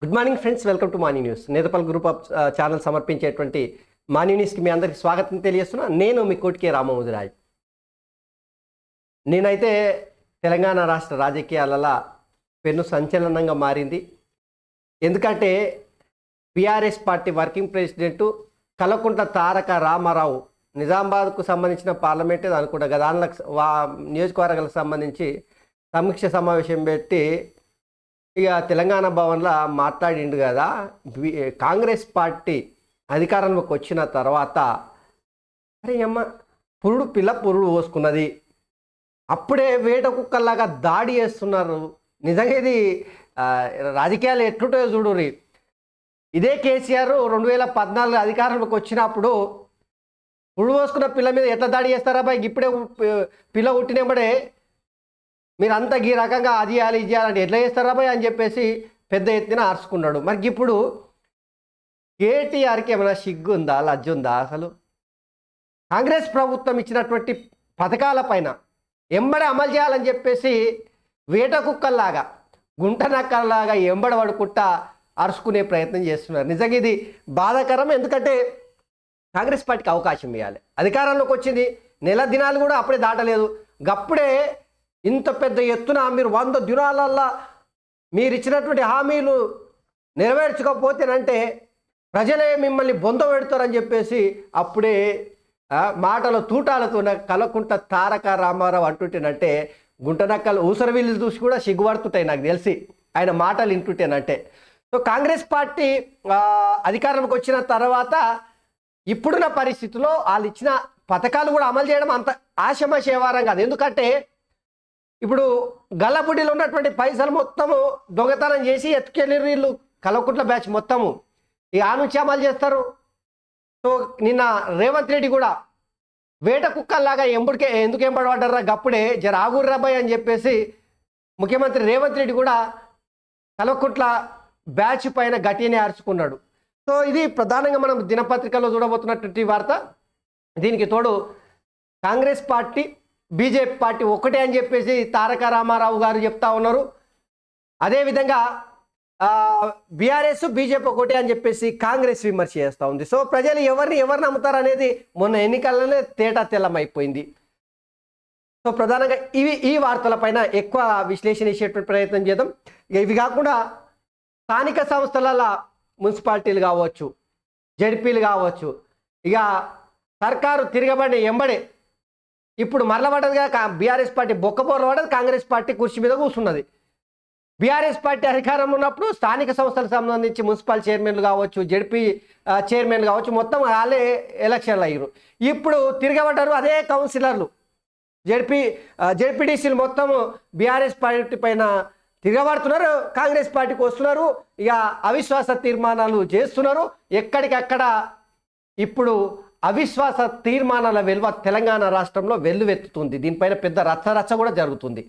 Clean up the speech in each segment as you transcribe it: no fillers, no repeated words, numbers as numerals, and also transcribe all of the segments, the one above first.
Good morning friends, welcome to morning news. నేతపల్ group of channel సమర్పించేటువంటి morning న్యూస్కి మీ అందరికీ స్వాగతం తెలియజేస్తున్నా. నేను మీ కోటికే రామముదిరాజ్. నేనైతే తెలంగాణ రాష్ట్ర రాజకీయాలలో పెను సంచలనంగా మారింది. ఎందుకంటే BRS party working president Kalvakuntla Taraka Rama Rao నిజామాబాద్కు సంబంధించిన పార్లమెంట్ అనుకుంటా దానిలో నియోజకవర్గాలకు సంబంధించి సమీక్ష సమావేశం పెట్టి ఇక తెలంగాణ భవన్లో మాట్లాడిండు కదా. కాంగ్రెస్ పార్టీ అధికారంలోకి వచ్చిన తర్వాత అరే అమ్మ పురుడు పోసుకున్నది, అప్పుడే వేట కుక్కల్లాగా దాడి చేస్తున్నారు. నిజంగా ఇది రాజకీయాలు ఎట్లుంటాయో చూడుర్రి. ఇదే కేసీఆర్ 2014 అధికారంలోకి వచ్చినప్పుడు పురుడు పోసుకున్న పిల్ల మీద ఎట్లా దాడి చేస్తారా బాయ్, ఇప్పుడే పిల్ల పుట్టినప్పుడే మీరంతా ఈ రకంగా అది చేయాలి ఇది చేయాలంటే ఎట్లా చేస్తారా బాయ్ అని చెప్పేసి పెద్ద ఎత్తున అరుచుకున్నాడు. మరి ఇప్పుడు కేటీఆర్కి ఏమైనా సిగ్గుందా, లజ్జుందా? అసలు కాంగ్రెస్ ప్రభుత్వం ఇచ్చినటువంటి పథకాలపైన ఎంబడి అమలు చేయాలని చెప్పేసి వేట కుక్కల్లాగా గుంట నక్కల్లాగా ఎంబడి పడుకుంటా అరుచుకునే ప్రయత్నం చేస్తున్నారు. నిజంగా ఇది బాధాకరం. ఎందుకంటే కాంగ్రెస్ పార్టీకి అవకాశం ఇవ్వాలి. అధికారంలోకి వచ్చింది, నెల దినాలు కూడా అప్పుడే దాటలేదు. గప్పుడే ఇంత పెద్ద ఎత్తున మీరు 100 దినాలల్లో మీరు ఇచ్చినటువంటి హామీలు నెరవేర్చకపోతేనంటే ప్రజలే మిమ్మల్ని బొంద పెడతారని చెప్పేసి అప్పుడే మాటల తూటాలతో కల్వకుంట్ల తారక రామారావు అంటుంటేనంటే గుంటనక్కలు ఊసరవిల్లు చూసి కూడా సిగ్గుపడుతుంటాయి నాకు తెలిసి ఆయన మాటలు వింటుంటేనంటే. సో కాంగ్రెస్ పార్టీ అధికారంలోకి వచ్చిన తర్వాత ఇప్పుడున్న పరిస్థితుల్లో వాళ్ళు ఇచ్చిన పథకాలు కూడా అమలు చేయడం అంత ఆశమాశేవారం కాదు. ఎందుకంటే ఇప్పుడు గల్లబుడ్డిలో ఉన్నటువంటి పైసలు మొత్తము దొంగతనం చేసి ఎత్తుకెళ్ళిర్రు వీళ్ళు కల్వకుంట్ల బ్యాచ్ మొత్తము. ఇక ఆ నుంచి అమలు చేస్తారు. సో నిన్న రేవంత్ రెడ్డి కూడా వేట కుక్కల్లాగా ఎందుకు ఎంబడబడ్డారా గప్పుడే జర ఆగుర్రాబాయ్ అని చెప్పేసి ముఖ్యమంత్రి రేవంత్ రెడ్డి కూడా కల్వకుంట్ల బ్యాచ్ పైన గట్టినే అరుచుకున్నాడు. సో ఇది ప్రధానంగా మనం దినపత్రికల్లో చూడబోతున్నటువంటి వార్త. దీనికి తోడు కాంగ్రెస్ పార్టీ బీజేపీ పార్టీ ఒకటే అని చెప్పేసి తారక రామారావు గారు చెప్తా ఉన్నారు. అదేవిధంగా బీఆర్ఎస్ బీజేపీ ఒకటే అని చెప్పేసి కాంగ్రెస్ విమర్శ చేస్తూ ఉంది. సో ప్రజలు ఎవరిని నమ్ముతారు అనేది మొన్న ఎన్నికల్లోనే తేటా తెల్లమైపోయింది. సో ప్రధానంగా ఈ వార్తలపైన ఎక్కువ విశ్లేషణ చేసేటువంటి ప్రయత్నం చేద్దాం. ఇవి కాకుండా స్థానిక సంస్థల మున్సిపాలిటీలు కావచ్చు, జడ్పీలు కావచ్చు, ఇక సర్కారు తిరగబడి ఎంబడే ఇప్పుడు మరలబడ్డదిగా బీఆర్ఎస్ పార్టీ బొక్కపోరలు పడ్డది, కాంగ్రెస్ పార్టీ కుర్చీ మీద కూర్చున్నది. బీఆర్ఎస్ పార్టీ అధికారంలో ఉన్నప్పుడు స్థానిక సంస్థలకు సంబంధించి మున్సిపల్ చైర్మన్లు కావచ్చు, జడ్పీ చైర్మన్లు కావచ్చు, మొత్తం వాళ్ళే ఎలక్షన్లు అయ్యారు. ఇప్పుడు తిరగబడ్డారు అదే కౌన్సిలర్లు, జడ్పీడీసీలు మొత్తం బీఆర్ఎస్ పార్టీ పైన తిరగబడుతున్నారు, కాంగ్రెస్ పార్టీకి వస్తున్నారు, ఇక అవిశ్వాస తీర్మానాలు చేస్తున్నారు. ఎక్కడికక్కడ ఇప్పుడు అవిశ్వాస తీర్మానాల వెలువ తెలంగాణ రాష్ట్రంలో వెల్లువెత్తుతుంది. దీనిపైన పెద్ద రచ్చ కూడా జరుగుతుంది.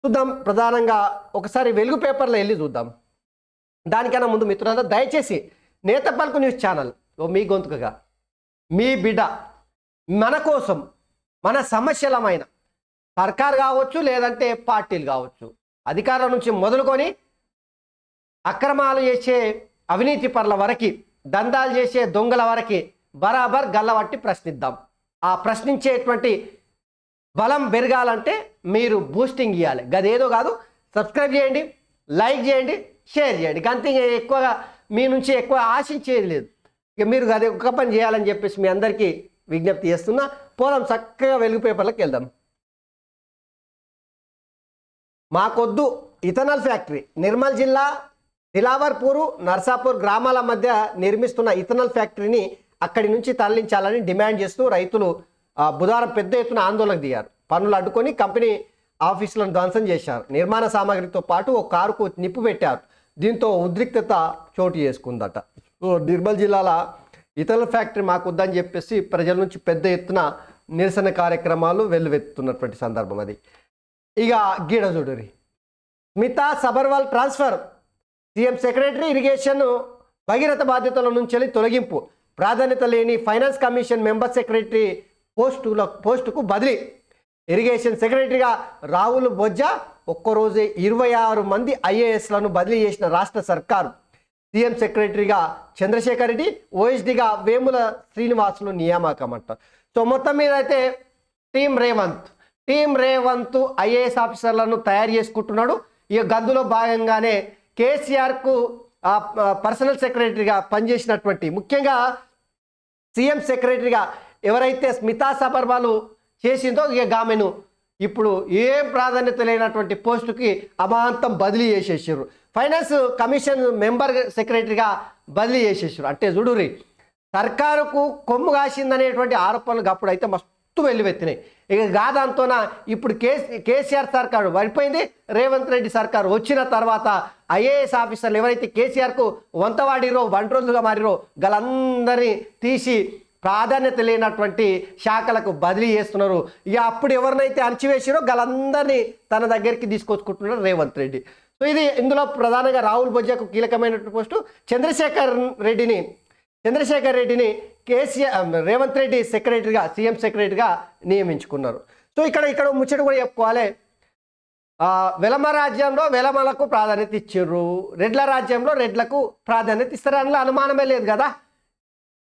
చూద్దాం. ప్రధానంగా ఒకసారి వెలుగు పేపర్లో వెళ్ళి చూద్దాం. దానికన్నా ముందు మిత్రులందరూ దయచేసి నేతపల్కు న్యూస్ ఛానల్ మీ గొంతుకగా మీ బిడ్డ మన కోసం మన సమస్యలమైన సర్కారు కావచ్చు, లేదంటే పార్టీలు కావచ్చు, అధికారం నుంచి మొదలుకొని అక్రమాలు చేసే అవినీతి పరుల వరకు, దందాలు చేసే దొంగల వరకు బరాబర్ గల్లబట్టి ప్రశ్నిద్దాం. ఆ ప్రశ్నించేటువంటి బలం పెరగాలంటే మీరు బూస్టింగ్ ఇవ్వాలి. గదేదో కాదు, సబ్స్క్రైబ్ చేయండి, లైక్ చేయండి, షేర్ చేయండి. అంతే, ఎక్కువగా మీ నుంచి ఎక్కువ ఆశించేది లేదు. ఇక మీరు అదే ఒక్క పని చేయాలని చెప్పేసి మీ అందరికీ విజ్ఞప్తి చేస్తున్నా. పోదాం, చక్కగా వెలుగు పేపర్లకు వెళ్దాం. మాకొద్దు ఇథనాల్ ఫ్యాక్టరీ. నిర్మల్ జిల్లా దిలావర్పూరు, నర్సాపూర్ గ్రామాల మధ్య నిర్మిస్తున్న ఇథనాల్ ఫ్యాక్టరీని అక్కడి నుంచి తరలించాలని డిమాండ్ చేస్తూ రైతులు బుధవారం పెద్ద ఎత్తున ఆందోళనకు దిగారు. పనులు అడ్డుకొని కంపెనీ ఆఫీసులను ధ్వంసం చేశారు. నిర్మాణ సామాగ్రితో పాటు ఒక కారుకు నిప్పు పెట్టారు. దీంతో ఉద్రిక్తత చోటు చేసుకుందట. నిర్మల్ జిల్లాల ఇథనాల్ ఫ్యాక్టరీ మాకు వద్దని చెప్పేసి ప్రజల నుంచి పెద్ద ఎత్తున నిరసన కార్యక్రమాలు వెల్లువెత్తుతున్నటువంటి సందర్భం అది. ఇక గీడ చూడరి. Smita Sabharwal transfer. CM secretary irrigation Bhagiratha బాధ్యతల నుంచి తొలగింపు. ప్రాధాన్యత లేని ఫైనాన్స్ కమిషన్ మెంబర్ సెక్రటరీ పోస్టుకు బదిలీ. ఇరిగేషన్ సెక్రటరీగా రాహుల్ బొజ్జా ఒక్కరోజే 26 మంది ఐఏఎస్లను బదిలీ చేసిన రాష్ట్ర సర్కారు సీఎం సెక్రటరీగా చంద్రశేఖర్ రెడ్డి, ఓఎస్డీగా వేముల శ్రీనివాసులు నియామకం అంటారు. సో మొత్తం మీద అయితే టీం రేవంత్ ఐఏఎస్ ఆఫీసర్లను తయారు చేసుకుంటున్నాడు. ఈ గద్దులో భాగంగానే కేసీఆర్కు పర్సనల్ సెక్రటరీగా పనిచేసినటువంటి, ముఖ్యంగా సీఎం సెక్రటరీగా ఎవరైతే స్మితా సబర్వాల్ చేసిందో ఇక ఆమెను ఇప్పుడు ఏ ప్రాధాన్యత లేనటువంటి పోస్టుకి అమాంతం బదిలీ చేసేసారు. ఫైనాన్స్ కమిషన్ మెంబర్ సెక్రటరీగా బదిలీ చేసేసారు. అంటే చూడురి, సర్కారుకు కొమ్ము కాసిందనేటువంటి ఆరోపణలు అప్పుడు అయితే మస్తు వెల్లువెత్తినాయి. ఇక గాదంతోన ఇప్పుడు కేసీఆర్ సర్కారు పడిపోయింది. రేవంత్ రెడ్డి సర్కారు వచ్చిన తర్వాత ఐఏఎస్ ఆఫీసర్లు ఎవరైతే కేసీఆర్కు వంతవాడిరో, వంటరోజులుగా మారిరో గలందరినీ తీసి ప్రాధాన్యత లేనటువంటి శాఖలకు బదిలీ చేస్తున్నారు. ఇక అప్పుడు ఎవరినైతే అణచివేసారో గలందరినీ తన దగ్గరికి తీసుకొచ్చుకుంటున్నారు రేవంత్ రెడ్డి. సో ఇది ఇందులో ప్రధానంగా రాహుల్ బొజ్జాకు కీలకమైనటువంటి పోస్టు. చంద్రశేఖర్ రెడ్డిని రేవంత్ రెడ్డి సెక్రటరీగా, సీఎం సెక్రటరీగా నియమించుకున్నారు. సో ఇక్కడ ముచ్చట కూడా చెప్పుకోవాలి. వెలమ రాజ్యంలో వెలమలకు ప్రాధాన్యత ఇచ్చారు, రెడ్ల రాజ్యంలో రెడ్లకు ప్రాధాన్యత ఇస్తారు, అందులో అనుమానమే లేదు కదా.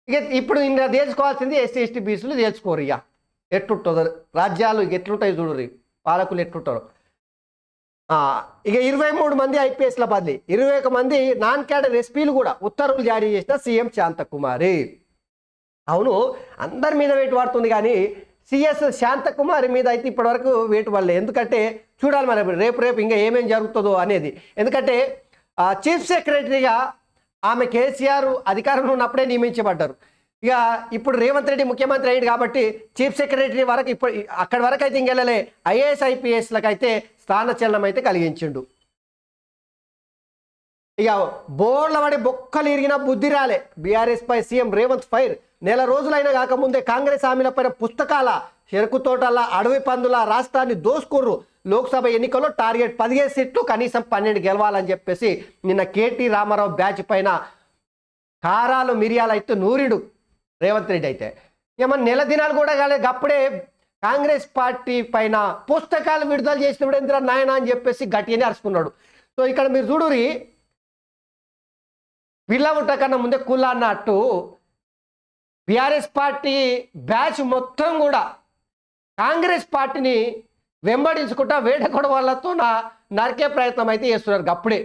ఇక ఇప్పుడు ఇంకా తేల్చుకోవాల్సింది ఎస్సీ ఎస్టీ బీసీలు తేల్చుకోరు. ఇక ఎట్లుంటుందో రాజ్యాలు ఎట్లుంటాయి చూడరు, పాలకులు ఎట్లుంటారు. ఇక 23 మంది ఐపీఎస్ల బదిలీ, 21 మంది నాన్ క్యాడర్ ఎస్పీలు కూడా ఉత్తర్వులు జారీ చేసిన సీఎం శాంతకుమారి. అవును, అందరి మీద వేటు పడుతుంది కానీ సిఎస్ శాంతకుమారి మీద అయితే ఇప్పటివరకు వేటు పడలేదు. ఎందుకంటే చూడాలి మరి రేపు ఇంకా ఏమేం జరుగుతుందో అనేది. ఎందుకంటే చీఫ్ సెక్రటరీగా ఆమె కేసీఆర్ అధికారంలో ఉన్నప్పుడే నియమించబడ్డారు. ఇక ఇప్పుడు రేవంత్ రెడ్డి ముఖ్యమంత్రి అయ్యాడు కాబట్టి చీఫ్ సెక్రటరీ వరకు ఇప్పుడు అక్కడి వరకు అయితే ఇంకెళ్ళలే. ఐఏఎస్ ఐపీఎస్లకు అయితే స్థానచలనం అయితే కలిగించిండు. ఇక బోర్ల పడి బొక్కలు ఇరిగిన బుద్ధి రాలే, బీఆర్ఎస్ పై సీఎం రేవంత్ ఫైర్. నెల రోజులైనా కాకముందే కాంగ్రెస్ హామీలపైన పుస్తకాల, చెరుకు తోటల, అడవి పందుల రాష్ట్రాన్ని దోసుకుర్రు. లోక్సభ ఎన్నికల్లో టార్గెట్ 15 సీట్లు, కనీసం 12 గెలవాలని చెప్పేసి నిన్న కేటీ రామారావు బ్యాచ్ పైన కారాలు మిరియాలు అయితే నూరిడు రేవంత్ రెడ్డి. అయితే ఏమన్నా నెల దినాలు కూడా కాలేదు, అప్పుడే కాంగ్రెస్ పార్టీ పైన పుస్తకాలు విడుదల చేసినప్పుడు ఎందుకు నాయన అని చెప్పేసి గట్టిగానే అరుచుకున్నాడు. సో ఇక్కడ మీరు చూడురి, పిల్ల ఉంట కన్నా ముందే కుల్ల అన్నట్టు బీఆర్ఎస్ పార్టీ బ్యాచ్ మొత్తం కూడా కాంగ్రెస్ పార్టీని వెంబడించుకుంటా వేటకొడ వాళ్ళతో నరికే ప్రయత్నం అయితే చేస్తున్నారు. అప్పుడే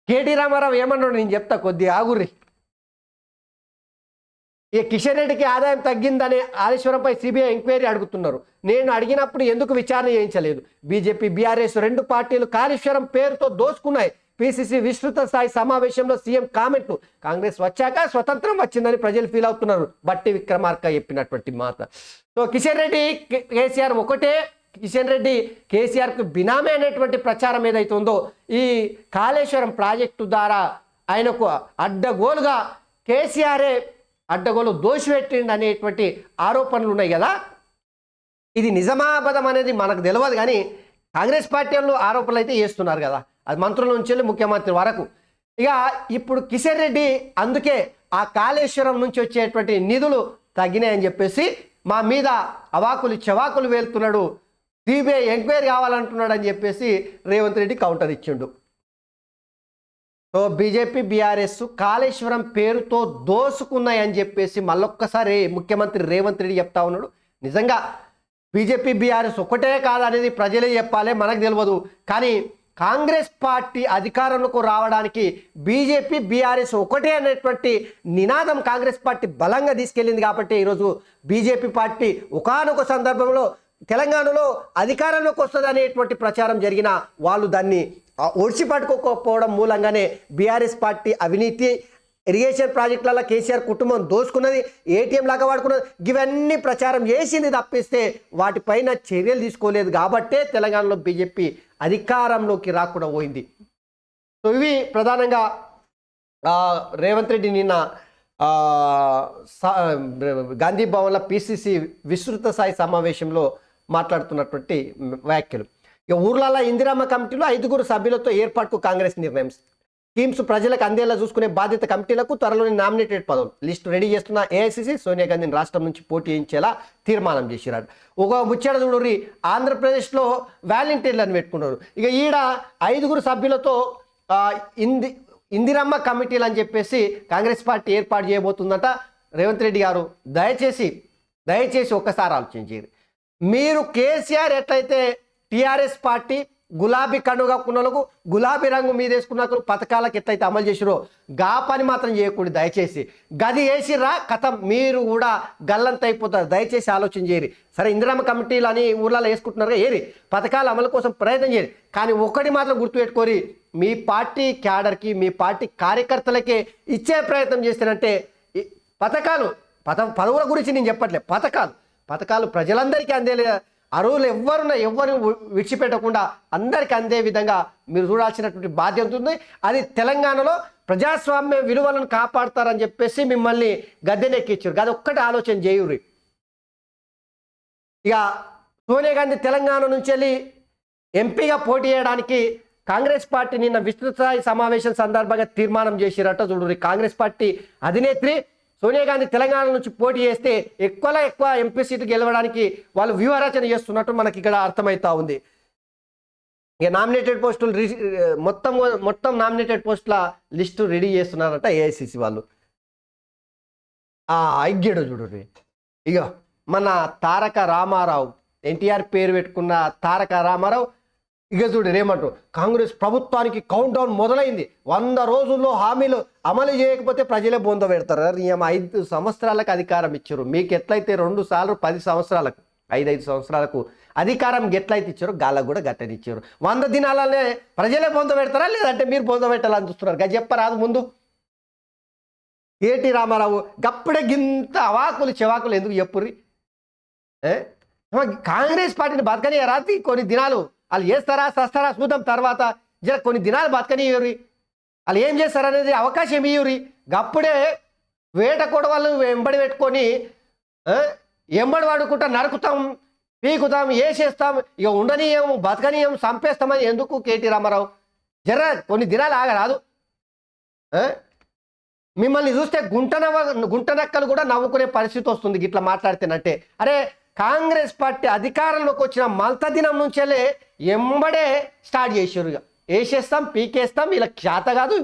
కేటీ రామారావు ఏమన్నాడు నేను చెప్తా, కొద్దిగా ఆగుర్రి. ఈ కిషన్ రెడ్డికి ఆదాయం తగ్గిందనే ఆదిశ్వరంపై సిబిఐ ఎంక్వైరీ అడుగుతున్నారు. నేను అడిగినప్పుడు ఎందుకు విచారణ చేయించలేదు? బీజేపీ బీఆర్ఎస్ రెండు పార్టీలు కాళేశ్వరం పేరుతో దోసుకున్నాయి. పిసిసి విస్తృత స్థాయి సమావేశంలో సీఎం కామెంట్లు. కాంగ్రెస్ వచ్చాక స్వతంత్రం వచ్చిందని ప్రజలు ఫీల్ అవుతున్నారు. బట్టి విక్రమార్క చెప్పినటువంటి మాట. సో కిషన్ రెడ్డి కేసీఆర్ ఒకటే, కిషన్ రెడ్డి కేసీఆర్కు బినామీ అనేటువంటి ప్రచారం ఏదైతే ఉందో, ఈ కాళేశ్వరం ప్రాజెక్టు ద్వారా ఆయనకు అడ్డగోలుగా కేసీఆరే అడ్డగోలు దోషిపెట్టిండు అనేటువంటి ఆరోపణలు ఉన్నాయి కదా. ఇది నిజమాబద్ధం అనేది మనకు తెలియదు కానీ కాంగ్రెస్ పార్టీ వాళ్ళు ఆరోపణలు అయితే చేస్తున్నారు కదా, అది మంత్రుల నుంచి వెళ్ళి ముఖ్యమంత్రి వరకు. ఇక ఇప్పుడు కిషన్ రెడ్డి అందుకే ఆ కాళేశ్వరం నుంచి వచ్చేటువంటి నిధులు తగ్గినాయని చెప్పేసి మా మీద అవాకులు చెవాకులు వేలుతున్నాడు, సిబిఐ ఎంక్వైరీ కావాలంటున్నాడు అని చెప్పేసి రేవంత్ రెడ్డి కౌంటర్ ఇచ్చిండు. సో బీజేపీ బీఆర్ఎస్ కాళేశ్వరం పేరుతో దోసుకున్నాయని చెప్పేసి మళ్ళొక్కసారి ముఖ్యమంత్రి రేవంత్ రెడ్డి చెప్తా ఉన్నాడు. నిజంగా బీజేపీ బీఆర్ఎస్ ఒకటే కాదనేది ప్రజలే చెప్పాలి, మనకు తెలియదు. కానీ కాంగ్రెస్ పార్టీ అధికారంలోకి రావడానికి బీజేపీ బీఆర్ఎస్ ఒకటే అనేటువంటి నినాదం కాంగ్రెస్ పార్టీ బలంగా తీసుకెళ్ళింది. కాబట్టి ఈరోజు బీజేపీ పార్టీ ఒకానొక సందర్భంలో తెలంగాణలో అధికారంలోకి వస్తుంది అనేటువంటి ప్రచారం జరిగిన వాళ్ళు దాన్ని ఒడిచిపట్టుకోకపోవడం మూలంగానే బీఆర్ఎస్ పార్టీ అవినీతి, ఇరిగేషన్ ప్రాజెక్టులలో కేసీఆర్ కుటుంబం దోసుకున్నది, ఏటీఎం లాగా వాడుకున్నది, ఇవన్నీ ప్రచారం చేసింది తప్పిస్తే వాటిపైన చర్యలు తీసుకోలేదు. కాబట్టే తెలంగాణలో బీజేపీ అధికారంలోకి రాకుండా పోయింది. సో ఇవి ప్రధానంగా రేవంత్ రెడ్డి నిన్న గాంధీ భవన్లో పిసిసి విస్తృత స్థాయి సమావేశంలో మాట్లాడుతున్నటువంటి వ్యాఖ్యలు. ఇక ఊర్లలో ఇందిరమ్మ కమిటీలో 5 సభ్యులతో ఏర్పాటుకు కాంగ్రెస్ నిర్ణయం. స్కీమ్స్ ప్రజలకు అందేలా చూసుకునే బాధ్యత కమిటీలకు. త్వరలోని నామినేటెడ్ పదవులు లిస్టు రెడీ చేస్తున్న ఏఐసిసి సోనియా గాంధీని రాష్ట్రం నుంచి పోటీ చేయించేలా తీర్మానం చేసిరాడు. ఒక ముచ్చట చూడరి, ఆంధ్రప్రదేశ్లో వాలంటీర్లను పెట్టుకున్నారు. ఇక ఈడ 5 సభ్యులతో ఇందిరమ్మ కమిటీలు అని చెప్పేసి కాంగ్రెస్ పార్టీ ఏర్పాటు చేయబోతుందట రేవంత్ రెడ్డి గారు. దయచేసి ఒక్కసారి ఆలోచించారు. మీరు కేసీఆర్ ఎట్లయితే టీఆర్ఎస్ పార్టీ గులాబీ కనుగొక్కున్నలకు గులాబీ రంగు మీద వేసుకున్న పథకాలకు ఎట్లయితే అమలు చేసిరో గా పని మాత్రం చేయకూడదు. దయచేసి గది వేసిర్రా కథం మీరు కూడా గల్లంత అయిపోతారు. దయచేసి ఆలోచన చేయరు. సరే ఇందిరమ్మ కమిటీలు అని ఊర్లలో వేసుకుంటున్నారుగా, ఏరి పథకాల అమలు కోసం ప్రయత్నం చేయరు. కానీ ఒకటి మాత్రం గుర్తుపెట్టుకోరి, మీ పార్టీ క్యాడర్కి మీ పార్టీ కార్యకర్తలకే ఇచ్చే ప్రయత్నం చేస్తానంటే పదవుల గురించి నేను చెప్పట్లేదు. పథకాలు ప్రజలందరికీ అందేలే అరువులు ఎవరిని విడిచిపెట్టకుండా అందరికీ అందే విధంగా మీరు చూడాల్సినటువంటి బాధ్యత ఉంది. అది తెలంగాణలో ప్రజాస్వామ్య విలువలను కాపాడతారని చెప్పేసి మిమ్మల్ని గద్దెనెక్కించారు. అది ఒక్కటి ఆలోచన చేయుర్రి. ఇక సోనియా గాంధీ తెలంగాణ నుంచి వెళ్ళి ఎంపీగా పోటీ చేయడానికి కాంగ్రెస్ పార్టీ నిన్న విస్తృత స్థాయి సమావేశం సందర్భంగా తీర్మానం చేసిరట. చూడుర్రి, కాంగ్రెస్ పార్టీ అధినేత్రి సోనియా గాంధీ తెలంగాణ నుంచి పోటీ చేస్తే ఎక్కువ ఎంపీ సీటు గెలవడానికి వాళ్ళు వ్యూహరచన చేస్తున్నట్టు మనకి ఇక్కడ అర్థమవుతా ఉంది. ఇక నామినేటెడ్ పోస్టులు మొత్తం నామినేటెడ్ పోస్టుల లిస్టు రెడీ చేస్తున్నారట ఏఐసిసి వాళ్ళు. ఐగ్యడు చూడు, ఇక మన తారక రామారావు, ఎన్టీఆర్ పేరు పెట్టుకున్న తారక రామారావు ఇక చూడు ఏమంటారు, కాంగ్రెస్ ప్రభుత్వానికి కౌంట్ డౌన్ మొదలైంది, 100 రోజుల్లో హామీలు అమలు చేయకపోతే ప్రజలే బొంద పెడతారు. 5 సంవత్సరాలకు అధికారం ఇచ్చారు. మీకు ఎట్లయితే 2 సార్లు 10 సంవత్సరాలకు 5 సంవత్సరాలకు అధికారం ఎట్లయితే ఇచ్చారో గాళ్ళకు కూడా గట్టనిచ్చారు. 100 దినాలనే ప్రజలే బొంద పెడతారా, లేదంటే మీరు బొంద పెట్టాలని చూస్తున్నారు? చెప్పరాదు ముందు. కేటీ రామారావు గప్పుడే గింత అవాకులు చెవాకులు ఎందుకు చెప్పుర్రి? కాంగ్రెస్ పార్టీని బతకని రాత్రి కొన్ని దినాలు వాళ్ళు చేస్తారా సస్తారా చూద్దాం, తర్వాత జర కొన్ని దినాలు బతకనియ్యూరి, వాళ్ళు ఏం చేస్తారనేది అవకాశం ఇయ్యూరి. గప్పుడే వేట కొడవలు వెంబడి పెట్టుకొని ఎంబడి వాడుకుంటా నరుకుతాం, పీకుతాం, వేసేస్తాం, ఇక ఉండనీయం బతకనీయం చంపేస్తామని ఎందుకు కేటీ రామారావు? జర కొన్ని దినాలు ఆగరాదు. మిమ్మల్ని చూస్తే గుంటనక్కలు కూడా నవ్వుకునే పరిస్థితి వస్తుంది ఇట్లా మాట్లాడితేనంటే. అరే కాంగ్రెస్ పార్టీ అధికారంలోకి వచ్చిన మల్త దినం నుంచెలే ఎంబడే స్టార్ట్ చేసారు. ఇక వేసేస్తాం, పీకేస్తాం, ఇలా చేత కాదు,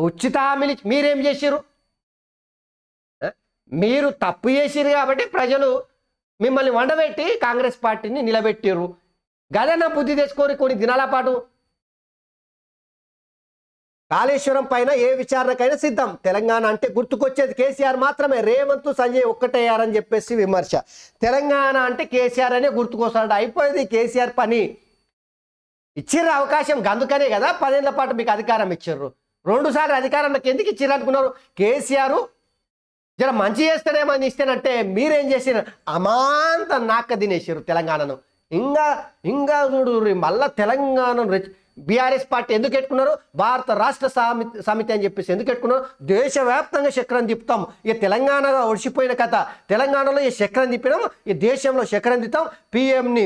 ఉచిత హామీలు మీరేం చేసారు? మీరు తప్పు చేసిరు కాబట్టి ప్రజలు మిమ్మల్ని వండబెట్టి కాంగ్రెస్ పార్టీని నిలబెట్టారు. గదన్న బుద్ధి తెచ్చుకోరు కొన్ని దినాల పాటు. కాళేశ్వరం పైన ఏ విచారణకైనా సిద్ధం. తెలంగాణ అంటే గుర్తుకొచ్చేది కేసీఆర్ మాత్రమే. రేవంత్ సంజయ్ ఒక్కటయ్యారని చెప్పేసి విమర్శ. తెలంగాణ అంటే కేసీఆర్ అనే గుర్తుకొస్తాడు. అయిపోయింది కేసీఆర్ పని. ఇచ్చిర్రు అవకాశం, అందుకనే కదా 10 ఏళ్ల పాటు మీకు అధికారం ఇచ్చారు. 2 సార్లు అధికారంలోకి ఎందుకు ఇచ్చిర్రు అనుకున్నారు? కేసీఆర్ జర మంచి చేస్తాడేమని ఇస్తేనంటే మీరేం చేసినారు? అమాంత నాక్క తినేసారు తెలంగాణను. ఇంకా చూడు మళ్ళా తెలంగాణను బీఆర్ఎస్ పార్టీ ఎందుకు పెట్టుకున్నారు? భారత రాష్ట్ర సమితి అని చెప్పేసి ఎందుకు పెట్టుకున్నారు? దేశవ్యాప్తంగా చక్రం తిప్పుతాం. ఇక తెలంగాణగా ఒడిచిపోయిన కథ, తెలంగాణలో ఈ చక్రం తిప్పినాం, ఈ దేశంలో చక్రం తిప్పుతాం. పిఎంని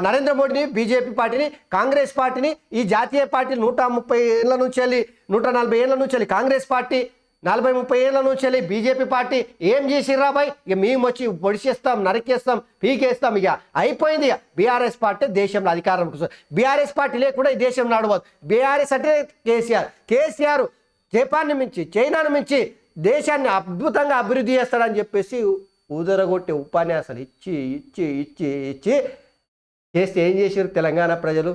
నరేంద్ర మోడీని, బీజేపీ పార్టీని, కాంగ్రెస్ పార్టీని, ఈ జాతీయ పార్టీలు 130 ఏళ్ళ నుంచి వెళ్ళి 140 ఏళ్ళ నుంచి వెళ్ళి కాంగ్రెస్ పార్టీ, 40-30 ఏళ్ళ నుంచి వెళ్ళి బీజేపీ పార్టీ ఏం చేసిర్రా బాయ్? ఇక మేము వచ్చి పొడిచేస్తాం, నరికేస్తాం, పీకేస్తాం. ఇక అయిపోయింది. ఇక బీఆర్ఎస్ పార్టీ దేశంలో అధికారం కోసం. బీఆర్ఎస్ పార్టీ లేకుండా ఈ దేశం నడవదు. బీఆర్ఎస్ అంటే కేసీఆర్ జపాన్ని మించి, చైనాను మించి దేశాన్ని అద్భుతంగా అభివృద్ధి చేస్తాడని చెప్పేసి ఊదరగొట్టే ఉపన్యాసాలు ఇచ్చి ఇచ్చి ఇచ్చి ఇచ్చి చేస్తే ఏం చేశారు తెలంగాణ ప్రజలు?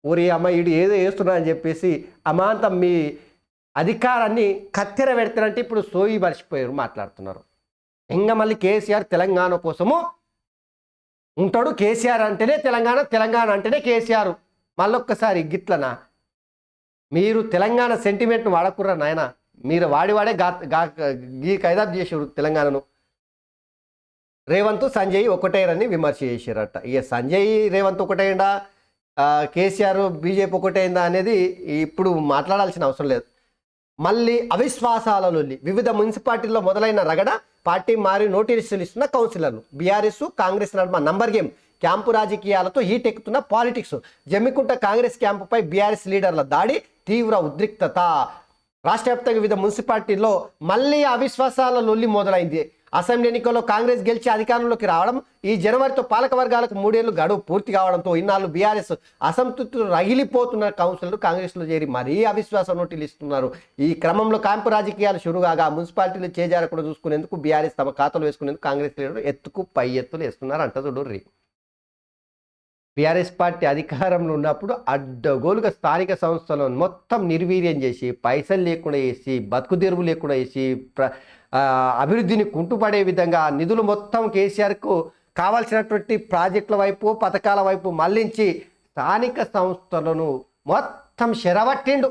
ఊరి అమ్మ ఇడు ఏదో వేస్తున్నా అని చెప్పేసి అమాంతం మీ అధికారాన్ని కత్తెర పెడతారంటే ఇప్పుడు సోయి మర్చిపోయారు, మాట్లాడుతున్నారు. ఇంకా మళ్ళీ కేసీఆర్ తెలంగాణ కోసము ఉంటాడు. కేసీఆర్ అంటేనే తెలంగాణ, తెలంగాణ అంటేనే కేసీఆర్. మళ్ళొక్కసారి గిట్లనా? మీరు తెలంగాణ సెంటిమెంట్ను వాడకుర్రా నాయన. మీరు వాడే గీ ఖైదాబ్ చేసారు తెలంగాణను. రేవంత్ సంజయ్ ఒకటేరని విమర్శ చేశారట. ఇక సంజయ్ రేవంత్ ఒకటేండా, కేసీఆర్ బీజేపీ ఒకటైందా అనేది ఇప్పుడు మాట్లాడాల్సిన అవసరం లేదు. మళ్ళీ అవిశ్వాసాల లొల్లి వివిధ మున్సిపాలిటీల్లో మొదలైన రగడ, పార్టీ మారి నోటీసులు ఇస్తున్న కౌన్సిలర్లు, బీఆర్ఎస్ కాంగ్రెస్ నడుమ నంబర్ గేమ్, క్యాంపు రాజకీయాలతో హీట్ ఎక్కుతున్న పాలిటిక్స్, జమ్మికుంట కాంగ్రెస్ క్యాంపుపై బీఆర్ఎస్ లీడర్ల దాడి, తీవ్ర ఉద్రిక్తత. రాష్ట్ర వ్యాప్తంగా వివిధ మున్సిపాలిటీల్లో మళ్ళీ అవిశ్వాసాల లొల్లి మొదలైంది. అసెంబ్లీ ఎన్నికల్లో కాంగ్రెస్ గెలిచి అధికారంలోకి రావడం, ఈ జనవరితో పాలక వర్గాలకు 3 ఏళ్లు గడువు పూర్తి కావడంతో ఇన్నాళ్ళు బీఆర్ఎస్ అసంతృప్తులు రగిలిపోతున్న కౌన్సిలర్లు కాంగ్రెస్లో చేరి మరీ అవిశ్వాస నోటీలు ఇస్తున్నారు. ఈ క్రమంలో కాంపు రాజకీయాలు షురుగాగా మున్సిపాలిటీలు చేజారకుండా చూసుకునేందుకు బీఆర్ఎస్ తమ ఖాతాలో వేసుకునేందుకు కాంగ్రెస్ లీడర్లు ఎత్తుకు పై ఎత్తులు వేస్తున్నారు అంట చూడుర్రి. బీఆర్ఎస్ పార్టీ అధికారంలో ఉన్నప్పుడు అడ్డగోలుగా స్థానిక సంస్థలను మొత్తం నిర్వీర్యం చేసి, పైసలు లేకుండా చేసి, బతుకు తెరువు లేకుండా చేసి, అభివృద్ధిని కుంటుపడే విధంగా నిధులు మొత్తం కేసీఆర్కు కావాల్సినటువంటి ప్రాజెక్టుల వైపు, పథకాల వైపు మళ్లించి స్థానిక సంస్థలను మొత్తం శరవట్టిండు.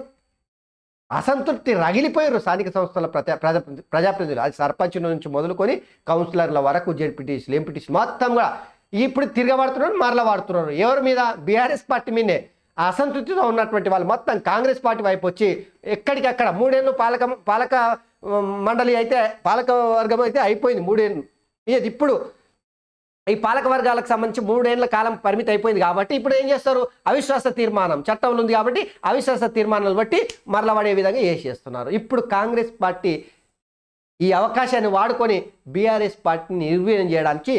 అసంతృప్తి రగిలిపోయారు స్థానిక సంస్థల ప్రజాప్రతినిధులు. అది సర్పంచ్ నుంచి మొదలుకొని కౌన్సిలర్ల వరకు, జెడ్పీటీసీలు, ఎంపీటీసీలు మొత్తం కూడా ఇప్పుడు తిరగబడుతున్నారు, మరల వాడుతున్నారు. ఎవరి మీద? బీఆర్ఎస్ పార్టీ మీదే. అసంతృప్తితో ఉన్నటువంటి వాళ్ళు మొత్తం కాంగ్రెస్ పార్టీ వైపు వచ్చి ఎక్కడికక్కడ 3 ఏళ్ళు పాలక మండలి అయితే, పాలక వర్గం అయితే అయిపోయింది 3 ఏళ్ళు. ఇప్పుడు ఈ పాలక వర్గాలకు సంబంధించి 3 ఏళ్ల కాలం పరిమితి అయిపోయింది కాబట్టి ఇప్పుడు ఏం చేస్తారు? అవిశ్వాస తీర్మానం చట్టంలో ఉంది కాబట్టి అవిశ్వాస తీర్మానాలు బట్టి మరల పడే విధంగా చేస్తున్నారు. ఇప్పుడు కాంగ్రెస్ పార్టీ ఈ అవకాశాన్ని వాడుకొని బీఆర్ఎస్ పార్టీని నిర్వీర్యం చేయడానికి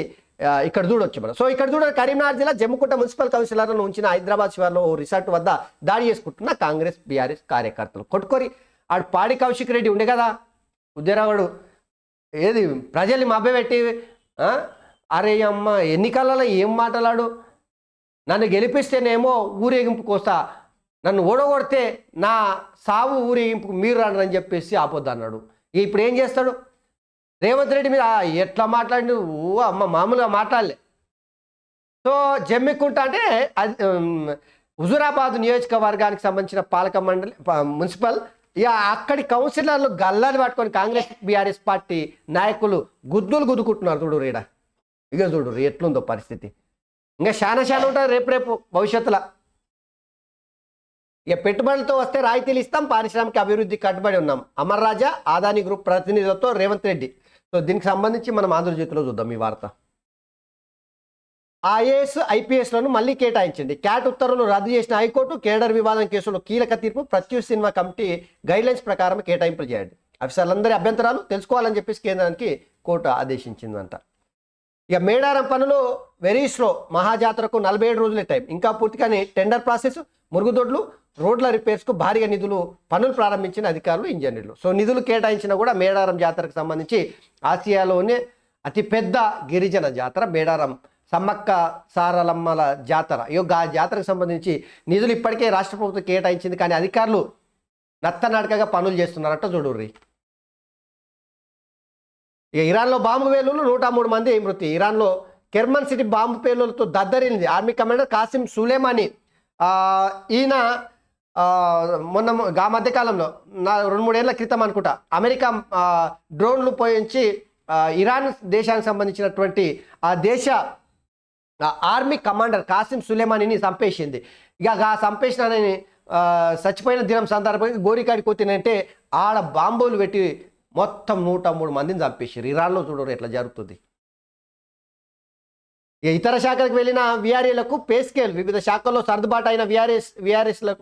ఇక్కడ చూడొచ్చు మనం. సో ఇక్కడ చూడ కరీంనగర్ జిల్లా జమ్మికుంట మున్సిపల్ కౌన్సిలర్లను ఉంచిన హైదరాబాద్ శివార్లో ఓ రిసార్ట్ వద్ద దాడి చేసుకుంటున్న కాంగ్రెస్ బీఆర్ఎస్ కార్యకర్తలు. కొట్టుకొని ఆడు పాడి కౌశిక్ రెడ్డి ఉండే కదా ఉద్యరావుడు, ఏది ప్రజల్ని మభ్యపెట్టి, అరే అమ్మ ఎన్నికలలో ఏం మాట్లాడు, నన్ను గెలిపిస్తేనేమో ఊరేగింపుకు వస్తా, నన్ను ఓడగొడితే నా సావు ఊరేగింపుకు మీరు రండి చెప్పేసి ఆపొద్దన్నాడు. ఇప్పుడు ఏం చేస్తాడు? రేవంత్ రెడ్డి మీద ఎట్లా మాట్లాడి అమ్మ మామూలుగా మాట్లాడలే. సో జమ్మికుంట అంటే హుజూరాబాద్ నియోజకవర్గానికి సంబంధించిన పాలక మండలి మున్సిపల్, ఇక అక్కడి కౌన్సిలర్లు గల్లాలు పట్టుకొని కాంగ్రెస్ బీఆర్ఎస్ పార్టీ నాయకులు గుద్దులు గుద్దుకుంటున్నారు. చూడు రీడ, ఇక చూడు ఎట్లుందో పరిస్థితి. ఇంకా చాలా ఉంటుంది రేపు భవిష్యత్తులో. ఇక పెట్టుబడులతో వస్తే రాయితీలు ఇస్తాం, పారిశ్రామిక అభివృద్ధి కట్టుబడి ఉన్నాం. అమర్ రాజా, అదానీ గ్రూప్ ప్రతినిధులతో రేవంత్ రెడ్డి. సో దీనికి సంబంధించి మనం ఆంధ్రజ్యోతిలో చూద్దాం ఈ వార్త. ఐఏఎస్ ఐపీఎస్లను మళ్ళీ కేటాయించండి. క్యాట్ ఉత్తర్వులు రద్దు చేసిన హైకోర్టు. కేడర్ వివాదం కేసులో కీలక తీర్పు. ప్రత్యూష్ సినిమా కమిటీ గైడ్లైన్స్ ప్రకారం కేటాయింపులు చేయండి. అఫీసర్లందరి అభ్యంతరాలు తెలుసుకోవాలని చెప్పేసి కేంద్రానికి కోర్టు ఆదేశించిందంట. ఇక మేడారం పనులు వెరీ స్లో. మహాజాతరకు 47 రోజులే టైం, ఇంకా పూర్తిగానే టెండర్ ప్రాసెస్. మురుగుదొడ్లు, రోడ్ల రిపేర్స్కు భారీగా పనులు ప్రారంభించిన అధికారులు, ఇంజనీర్లు. సో నిధులు కేటాయించినా కూడా మేడారం జాతరకు సంబంధించి ఆసియాలోనే అతిపెద్ద గిరిజన జాతర మేడారం సమ్మక్క సారలమ్మల జాతర. ఆ జాతరకు సంబంధించి నిధులు ఇప్పటికే రాష్ట్ర ప్రభుత్వం కేటాయించింది, కానీ అధికారులు నత్తనడకగా పనులు చేస్తున్నారట చూడుర్రి. ఇక ఇరాన్లో బాంబు పేలులు 103 మంది మృతి. ఇరాన్లో కెర్మన్ సిటీ బాంబు పేలులతో దద్దరిల్లింది. ఆర్మీ కమాండర్ కాసిం సులేమానీ ఈయన మొన్న మధ్యకాలంలో 2-3 ఏళ్ల క్రితం అనుకుంటా అమెరికా డ్రోన్లు పోయించి ఇరాన్ దేశానికి సంబంధించినటువంటి ఆ దేశ ఆర్మీ కమాండర్ కాసిం సులేమానీని చంపేసింది. ఇక ఆ చంపేసినని చచ్చిపోయిన దినం సందర్భంగా గోరికాడికి వచ్చినంటే ఆడ బాంబులు పెట్టి మొత్తం 103 మందిని చంపేసారు. ఇరాన్లో చూడరు ఎట్లా జరుగుతుంది. ఇతర శాఖలకు వెళ్ళిన వీఆర్ఏలకు పే స్కేల్. వివిధ శాఖల్లో సర్దుబాటు అయిన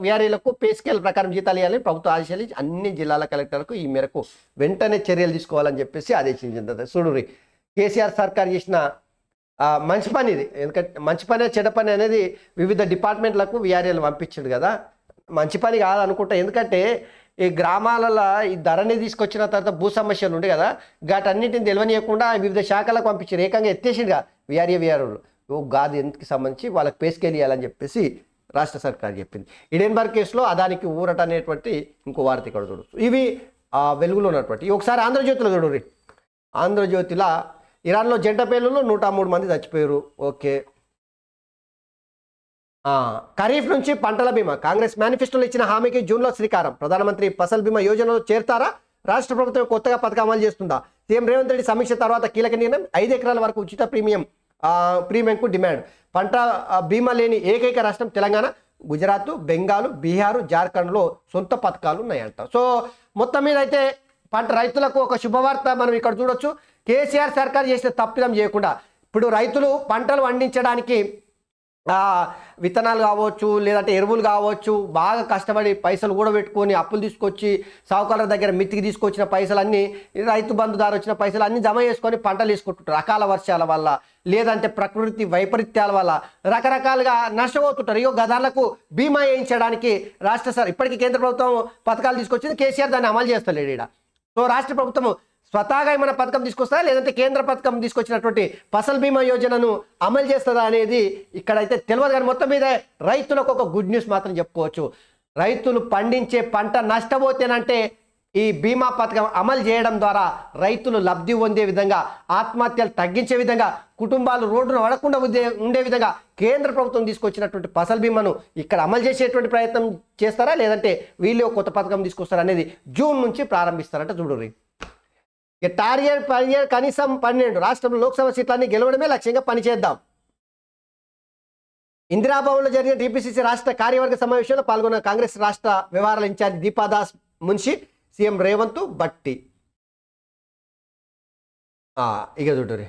వీఆర్ఏలకు పే స్కేల్ ప్రకారం జీతాలు ఇవ్వాలని ప్రభుత్వం ఆదేశాలు అన్ని జిల్లాల కలెక్టర్లకు ఈ మేరకు వెంటనే చర్యలు తీసుకోవాలని చెప్పేసి ఆదేశించింది. చూడుర్రి, కేసీఆర్ సర్కార్ చేసిన మంచి పని ఇది. ఎందుకంటే మంచి పని చెడ్డ పని అనేది వివిధ డిపార్ట్మెంట్లకు వీఆర్ఏలు పంపించాడు కదా, మంచి పని కాదనుకుంటా. ఎందుకంటే ఈ గ్రామాలలో ఈ ధరని తీసుకొచ్చిన తర్వాత భూ సమస్యలు ఉండే కదా, వాటన్నిటిని తెలియనియకుండా వివిధ శాఖలకు పంపించారు. ఏకంగా ఎత్తేసిండుగా వీఆర్ఓలు. గాది ఎందుకు సంబంధించి వాళ్ళకి పేస్కేల్ ఇవ్వాలని చెప్పేసి రాష్ట్ర సర్కార్ చెప్పింది. ఇడెన్బర్గ్ కేసులో అదానికి ఊరట అనేటువంటి ఇంకో వార్త ఇక్కడ చూడొచ్చు. ఇవి వెలుగులో ఉన్నటువంటి. ఒకసారి ఆంధ్రజ్యోతిలో చూడండి. ఆంధ్రజ్యోతిలో ఇరాన్లో జంట పేలులు 103 మంది చచ్చిపోయారు. ఓకే. ఖరీఫ్ నుంచి పంటల బీమా. కాంగ్రెస్ మేనిఫెస్టోలో ఇచ్చిన హామీకి జూన్లో శ్రీకారం. ప్రధానమంత్రి ఫసల్ బీమా యోజనలో చేరతారా? రాష్ట్ర ప్రభుత్వం కొత్తగా పథకం అమలు చేస్తుందా? సీఎం రేవంత్ రెడ్డి సమీక్ష తర్వాత కీలక నిర్ణయం. 5 ఎకరాల వరకు ఉచిత ప్రీమియంకు డిమాండ్. పంట బీమా లేని ఏకైక రాష్ట్రం తెలంగాణ. గుజరాత్, బెంగాల్, బీహార్, జార్ఖండ్లో సొంత పథకాలు ఉన్నాయంట. సో మొత్తం మీద అయితే రైతులకు ఒక శుభవార్త మనం ఇక్కడ చూడొచ్చు. కేసీఆర్ సర్కార్ చేసిన తప్పిదం చేయకుండా ఇప్పుడు రైతులు పంటలు పండించడానికి విత్తనాలు కావచ్చు, లేదంటే ఎరువులు కావచ్చు, బాగా కష్టపడి పైసలు కూడా పెట్టుకొని అప్పులు తీసుకొచ్చి సావుకారుల దగ్గర మిత్తికి తీసుకొచ్చిన పైసలన్నీ, రైతు బంధుదారు వచ్చిన పైసలు అన్నీ జమ చేసుకొని పంటలు వేసుకుంటుంటారు. అకాల వర్షాల వల్ల, లేదంటే ప్రకృతి వైపరీత్యాల వల్ల రకరకాలుగా నష్టపోతుంటారు. ఇగో గదాలకు బీమా వేయించడానికి ఇప్పటికీ కేంద్ర ప్రభుత్వం పథకాలు తీసుకొచ్చింది, కేసీఆర్ దాన్ని అమలు చేస్తలేడు ఈడ. సో రాష్ట్ర ప్రభుత్వం స్వతహాగా ఏమైనా పథకం తీసుకొస్తుందా, లేదంటే కేంద్ర పథకం తీసుకొచ్చినటువంటి ఫసల్ బీమా యోజనను అమలు చేస్తుందా అనేది ఇక్కడైతే తెలియదు. కానీ మొత్తం మీద రైతులకు ఒక గుడ్ న్యూస్ మాత్రం చెప్పుకోవచ్చు. రైతులు పండించే పంట నష్టపోతేనంటే ఈ బీమా పథకం అమలు చేయడం ద్వారా రైతులు లబ్ధి పొందే విధంగా, ఆత్మహత్యలు తగ్గించే విధంగా, కుటుంబాలు రోడ్డును పడకుండా ఉండే విధంగా కేంద్ర ప్రభుత్వం తీసుకొచ్చినటువంటి ఫసల్ బీమాను ఇక్కడ అమలు చేసేటువంటి ప్రయత్నం చేస్తారా, లేదంటే వీళ్ళు కొత్త పథకం తీసుకొస్తారా అనేది జూన్ నుంచి ప్రారంభిస్తారంట. చూడుర్రి, టార్గెట్ కనీసం 12 రాష్ట్రంలో లోక్సభ సీట్లన్నీ గెలవడమే లక్ష్యంగా పనిచేద్దాం. ఇందిరాభవన్లో జరిగిన టీపీసీసీ రాష్ట్ర కార్యవర్గ సమావేశంలో పాల్గొన్న కాంగ్రెస్ రాష్ట్ర వ్యవహారాల ఇన్ఛార్జి దీపాదాస్ మున్షి, సీఎం రేవంత్ బట్టి. ఇక చూడరు,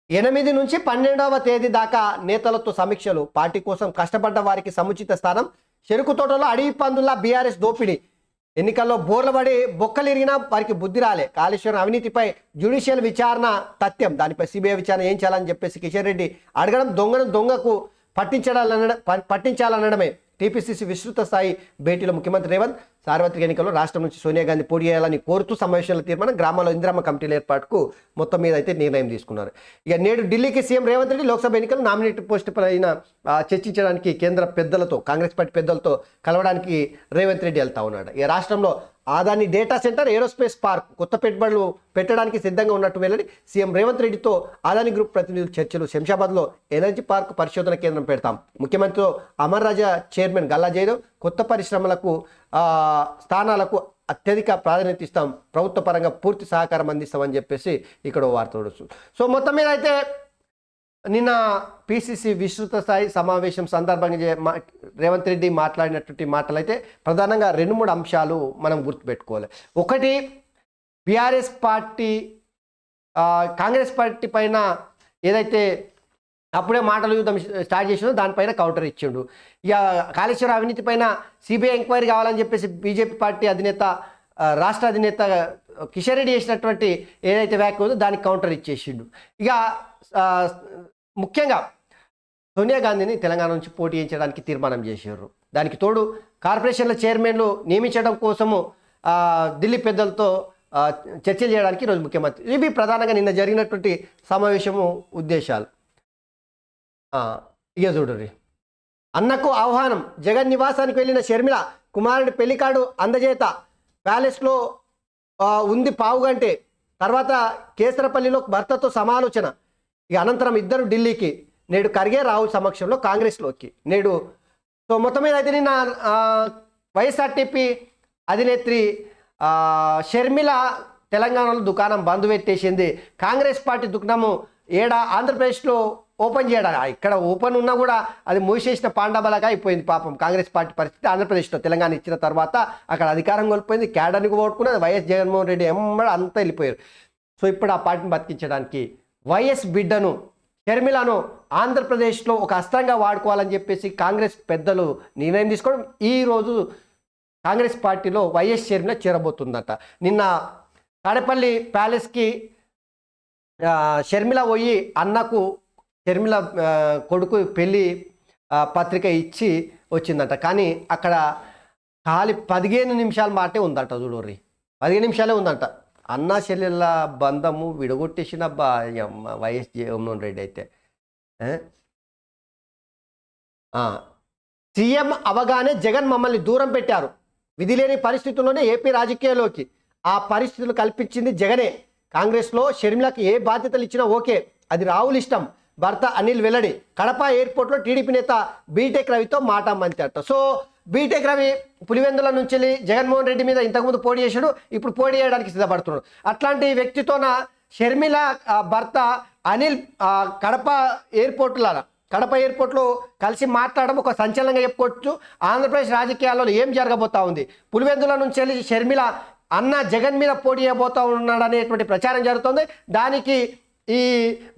8 నుంచి 12వ తేదీ దాకా నేతలతో సమీక్షలు, పార్టీ కోసం కష్టపడ్డ వారికి సముచిత స్థానం, చెరుకు తోటలో అడవి పందుల బీఆర్ఎస్ దోపిడీ, ఎన్నికల్లో బోర్ల పడి బొక్కలిరిగినా వారికి బుద్ధి రాలే, కాళేశ్వరం అవినీతిపై జ్యుడిషియల్ విచారణ తథ్యం, దానిపై సిబిఐ విచారణ ఏం చేయాలని చెప్పేసి కిషన్ రెడ్డి అడగడం, దొంగకు పట్టించాలనడమే టీపీసీసీ విస్తృత స్థాయి భేటీలో ముఖ్యమంత్రి రేవంత్, సార్వత్రిక ఎన్నికల్లో రాష్ట్రం నుంచి సోనియా గాంధీ పోటీ చేయాలని కోరుతూ సమావేశాల తీర్మానం, గ్రామాల్లో ఇందిరమ్మ కమిటీల ఏర్పాటుకు మొత్తం మీద అయితే నిర్ణయం తీసుకున్నారు. ఇక నేడు ఢిల్లీకి సీఎం రేవంత్ రెడ్డి లోక్సభ ఎన్నికలు నామినేటెడ్ పోస్టు పైన చర్చించడానికి కేంద్ర పెద్దలతో, కాంగ్రెస్ పార్టీ పెద్దలతో కలవడానికి రేవంత్ రెడ్డి వెళ్తా ఉన్నాడు. ఈ రాష్ట్రంలో Adani data centre, aerospace park కొత్త పెట్టుబడులు పెట్టడానికి సిద్ధంగా ఉన్నట్టు వెల్లడి, సీఎం రేవంత్ రెడ్డితో ఆదాని గ్రూప్ ప్రతినిధులు చర్చలు, శంషాబాద్లో ఎనర్జీ పార్క్ పరిశోధన కేంద్రం పెడతాం, ముఖ్యమంత్రితో అమర్ రాజా చైర్మన్ గల్లా జయదేవ్, కొత్త పరిశ్రమలకు స్థానాలకు అత్యధిక ప్రాధాన్యత ఇస్తాం, ప్రభుత్వ పరంగా పూర్తి సహకారం అందిస్తామని చెప్పేసి ఇక్కడ వార్త చూడొచ్చు. సో మొత్తం మీద అయితే నిన్న పిసిసి విస్తృత స్థాయి సమావేశం సందర్భంగా రేవంత్ రెడ్డి మాట్లాడినటువంటి మాటలు అయితే ప్రధానంగా 2-3 అంశాలు మనం గుర్తుపెట్టుకోవాలి. ఒకటి, బీఆర్ఎస్ పార్టీ కాంగ్రెస్ పార్టీ పైన ఏదైతే అప్పుడే మాటలు యుద్ధం స్టార్ట్ చేసిందో దానిపైన కౌంటర్ ఇచ్చిండు. ఇక కాళేశ్వర అవినీతి పైన సిబిఐ ఎంక్వైరీ కావాలని చెప్పేసి బీజేపీ పార్టీ అధినేత, రాష్ట్ర అధినేత కిషన్ రెడ్డి చేసినటువంటి ఏదైతే వ్యాఖ్య ఉందో దానికి కౌంటర్ ఇచ్చేసిండు. ఇక ముఖ్యంగా సోనియా గాంధీని తెలంగాణ నుంచి పోటీ చేయించడానికి తీర్మానం చేశారు. దానికి తోడు కార్పొరేషన్ల చైర్మన్లు నియమించడం కోసము ఢిల్లీ పెద్దలతో చర్చలు చేయడానికి ఈరోజు ముఖ్యమంత్రి. ఇవి ప్రధానంగా నిన్న జరిగినటువంటి సమావేశము ఉద్దేశాలు. ఇక చూడరి, అన్నకు ఆహ్వానం, జగన్ నివాసానికి వెళ్ళిన షర్మిల, కుమారుడి పెళ్లికాడు అందజేత, ప్యాలెస్లో ఉంది పావుగంటే, తర్వాత కేసరపల్లిలో భర్తతో సమాలోచన. ఇక అనంతరం ఇద్దరు ఢిల్లీకి, నేడు ఖర్గే రాహుల్ సమక్షంలో కాంగ్రెస్లోకి. నేడు సో మొత్తం మీద అయితే నిన్న వైఎస్ఆర్టీపీ అధినేత్రి షర్మిల తెలంగాణలో దుకాణం బంద్ పెట్టేసింది. కాంగ్రెస్ పార్టీ దుకాణము ఆంధ్రప్రదేశ్లో ఓపెన్ చేయడం, ఇక్కడ ఓపెన్ ఉన్నా కూడా అది మూసేసిన పాండబలగా అయిపోయింది పాపం కాంగ్రెస్ పార్టీ పరిస్థితి. ఆంధ్రప్రదేశ్లో తెలంగాణ ఇచ్చిన తర్వాత అక్కడ అధికారం కోల్పోయింది, క్యాడర్ని ఓడుకున్నది, వైఎస్ జగన్మోహన్ రెడ్డి అంతా వెళ్ళిపోయారు. సో ఇప్పుడు ఆ పార్టీని బతికించడానికి వైఎస్ బిడ్డను, షర్మిలను ఆంధ్రప్రదేశ్లో ఒక అస్త్రంగా వాడుకోవాలని చెప్పేసి కాంగ్రెస్ పెద్దలు నిర్ణయం తీసుకోవడం, ఈరోజు కాంగ్రెస్ పార్టీలో వైఎస్ షర్మిల చేరబోతుందట. నిన్న తాడేపల్లి ప్యాలెస్కి షర్మిల పోయి అన్నకు షర్మిల కొడుకు పెళ్ళి పత్రిక ఇచ్చి వచ్చిందట. కానీ అక్కడ ఖాళీ 15 నిమిషాల మాటే ఉందట. చూడర్రి, 15 నిమిషాలే ఉందంట. అన్నా చెల్లెళ్ళ బంధము విడగొట్టేసిన వైఎస్ జగన్మోహన్ రెడ్డి అయితే. సీఎం అవగానే జగన్ మమ్మల్ని దూరం పెట్టారు, విధి లేని పరిస్థితుల్లోనే ఏపీ రాజకీయాల్లోకి ఆ పరిస్థితులు కల్పించింది జగనే. కాంగ్రెస్లో షర్మిలకు ఏ బాధ్యతలు ఇచ్చినా ఓకే, అది రాహుల్ ఇష్టం, భర్త అనిల్ వెల్లడి. కడప ఎయిర్పోర్ట్లో టీడీపీ నేత బీటెక్ రవితో మాట మంచి అట్ట. సో బీటెక్ రవి పులివెందుల నుంచి జగన్మోహన్ రెడ్డి మీద ఇంతకుముందు పోటీ చేశాడు, ఇప్పుడు పోటీ చేయడానికి సిద్ధపడుతున్నాడు. అట్లాంటి వ్యక్తితోన షర్మిల భర్త అనిల్ కడప ఎయిర్పోర్ట్లో కలిసి మాట్లాడడం ఒక సంచలనంగా చెప్పుకోవచ్చు. ఆంధ్రప్రదేశ్ రాజకీయాల్లో ఏం జరగబోతా ఉంది, పులివెందుల నుంచి వెళ్ళి షర్మిల అన్న జగన్ మీద పోటీ చేయబోతా ఉన్నాడు అనేటువంటి ప్రచారం జరుగుతుంది. దానికి ఈ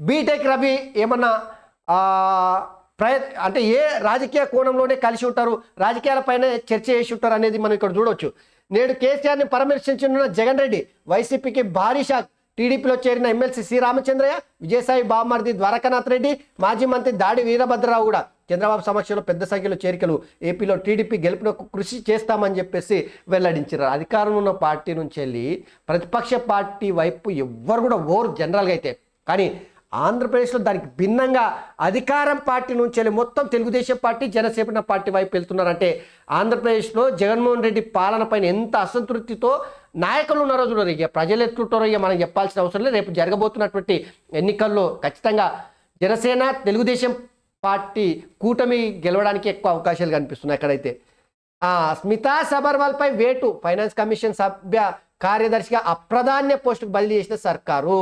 బీటెక్ రవి ఏమన్నా అంటే ఏ రాజకీయ కోణంలోనే కలిసి ఉంటారు, రాజకీయాలపైన చర్చ చేసి ఉంటారు అనేది మనం ఇక్కడ చూడవచ్చు. నేడు కేసీఆర్ని పరామర్శించిన జగన్ రెడ్డి వైసీపీకి భారీ షాక్. టీడీపీలో చేరిన ఎమ్మెల్సీ సి రామచంద్రయ్య, విజయసాయి బామ్మర్ది ద్వారకానాథ్ రెడ్డి, మాజీ మంత్రి దాడి వీరభద్రరావు కూడా చంద్రబాబు సమక్షంలో పెద్ద సంఖ్యలో చేరికలు. ఏపీలో టీడీపీ గెలుపునకు కృషి చేస్తామని చెప్పేసి వెల్లడించారు. అధికారంలో ఉన్న పార్టీ నుంచి వెళ్ళి ప్రతిపక్ష పార్టీ వైపు ఎవ్వరు కూడా ఓరు జనరల్గా అయితే, కానీ ఆంధ్రప్రదేశ్లో దానికి భిన్నంగా అధికారం పార్టీ నుంచి వెళ్ళి మొత్తం తెలుగుదేశం పార్టీ, జనసేన పార్టీ వైపు వెళ్తున్నారంటే ఆంధ్రప్రదేశ్లో జగన్మోహన్ రెడ్డి పాలన పైన ఎంత అసంతృప్తితో నాయకులు ఉన్నారో చూడరు. ఇక ప్రజలు ఎట్లుంటారో ఇక మనం చెప్పాల్సిన అవసరం లేదు. రేపు జరగబోతున్నటువంటి ఎన్నికల్లో ఖచ్చితంగా జనసేన, తెలుగుదేశం పార్టీ కూటమి గెలవడానికి ఎక్కువ అవకాశాలు కనిపిస్తున్నాయి. అక్కడైతే స్మితా సబర్వాల్పై వేటు. ఫైనాన్స్ కమిషన్ సభ్య కార్యదర్శిగా అప్రధాన్య పోస్టుకు బదిలీ చేసిన సర్కారు.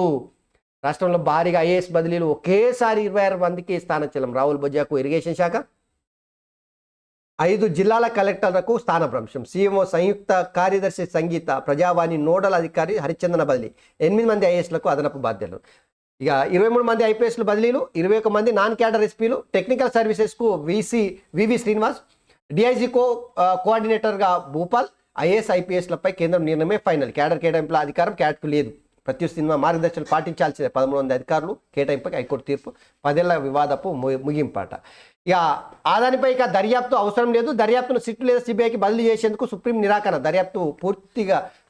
రాష్ట్రంలో భారీగా ఐఏఎస్ బదిలీలు, ఒకేసారి 26 మందికి స్థానచలం. రాహుల్ బొజ్జాకు ఇరిగేషన్ శాఖ, 5 జిల్లాల కలెక్టర్లకు స్థానభ్రంశం. సీఎంఓ సంయుక్త కార్యదర్శి సంగీత, ప్రజావాణి నోడల్ అధికారి హరిచందన బదిలీ. 8 మంది ఐఏఎస్లకు అదనపు బాధ్యతలు. ఇక 23 మంది ఐపీఎస్లు బదిలీలు, 21 మంది నాన్ క్యాడర్ ఎస్పీలు. టెక్నికల్ సర్వీసెస్కు వివి శ్రీనివాస్, డిఐజీ కోఆర్డినేటర్గా భూపాల్. ఐఏఎస్ ఐపీఎస్లపై కేంద్రం నిర్ణయమే ఫైనల్. క్యాడర్ కేటాయింపుల అధికారం క్యాట్కు లేదు. ప్రత్యుత సినిమా మార్గదర్శకాలు పాటించాల్సిందే. 13 మంది అధికారులు కేటాయింపుకి హైకోర్టు తీర్పు. 10 ఏళ్ల వివాదపు ముగింపాట. ఇక ఆదానిపై ఇక దర్యాప్తు అవసరం లేదు. దర్యాప్తును సిట్ లేదా సిబిఐకి బదిలీ చేసేందుకు సుప్రీం నిరాకరణ. దర్యాప్తు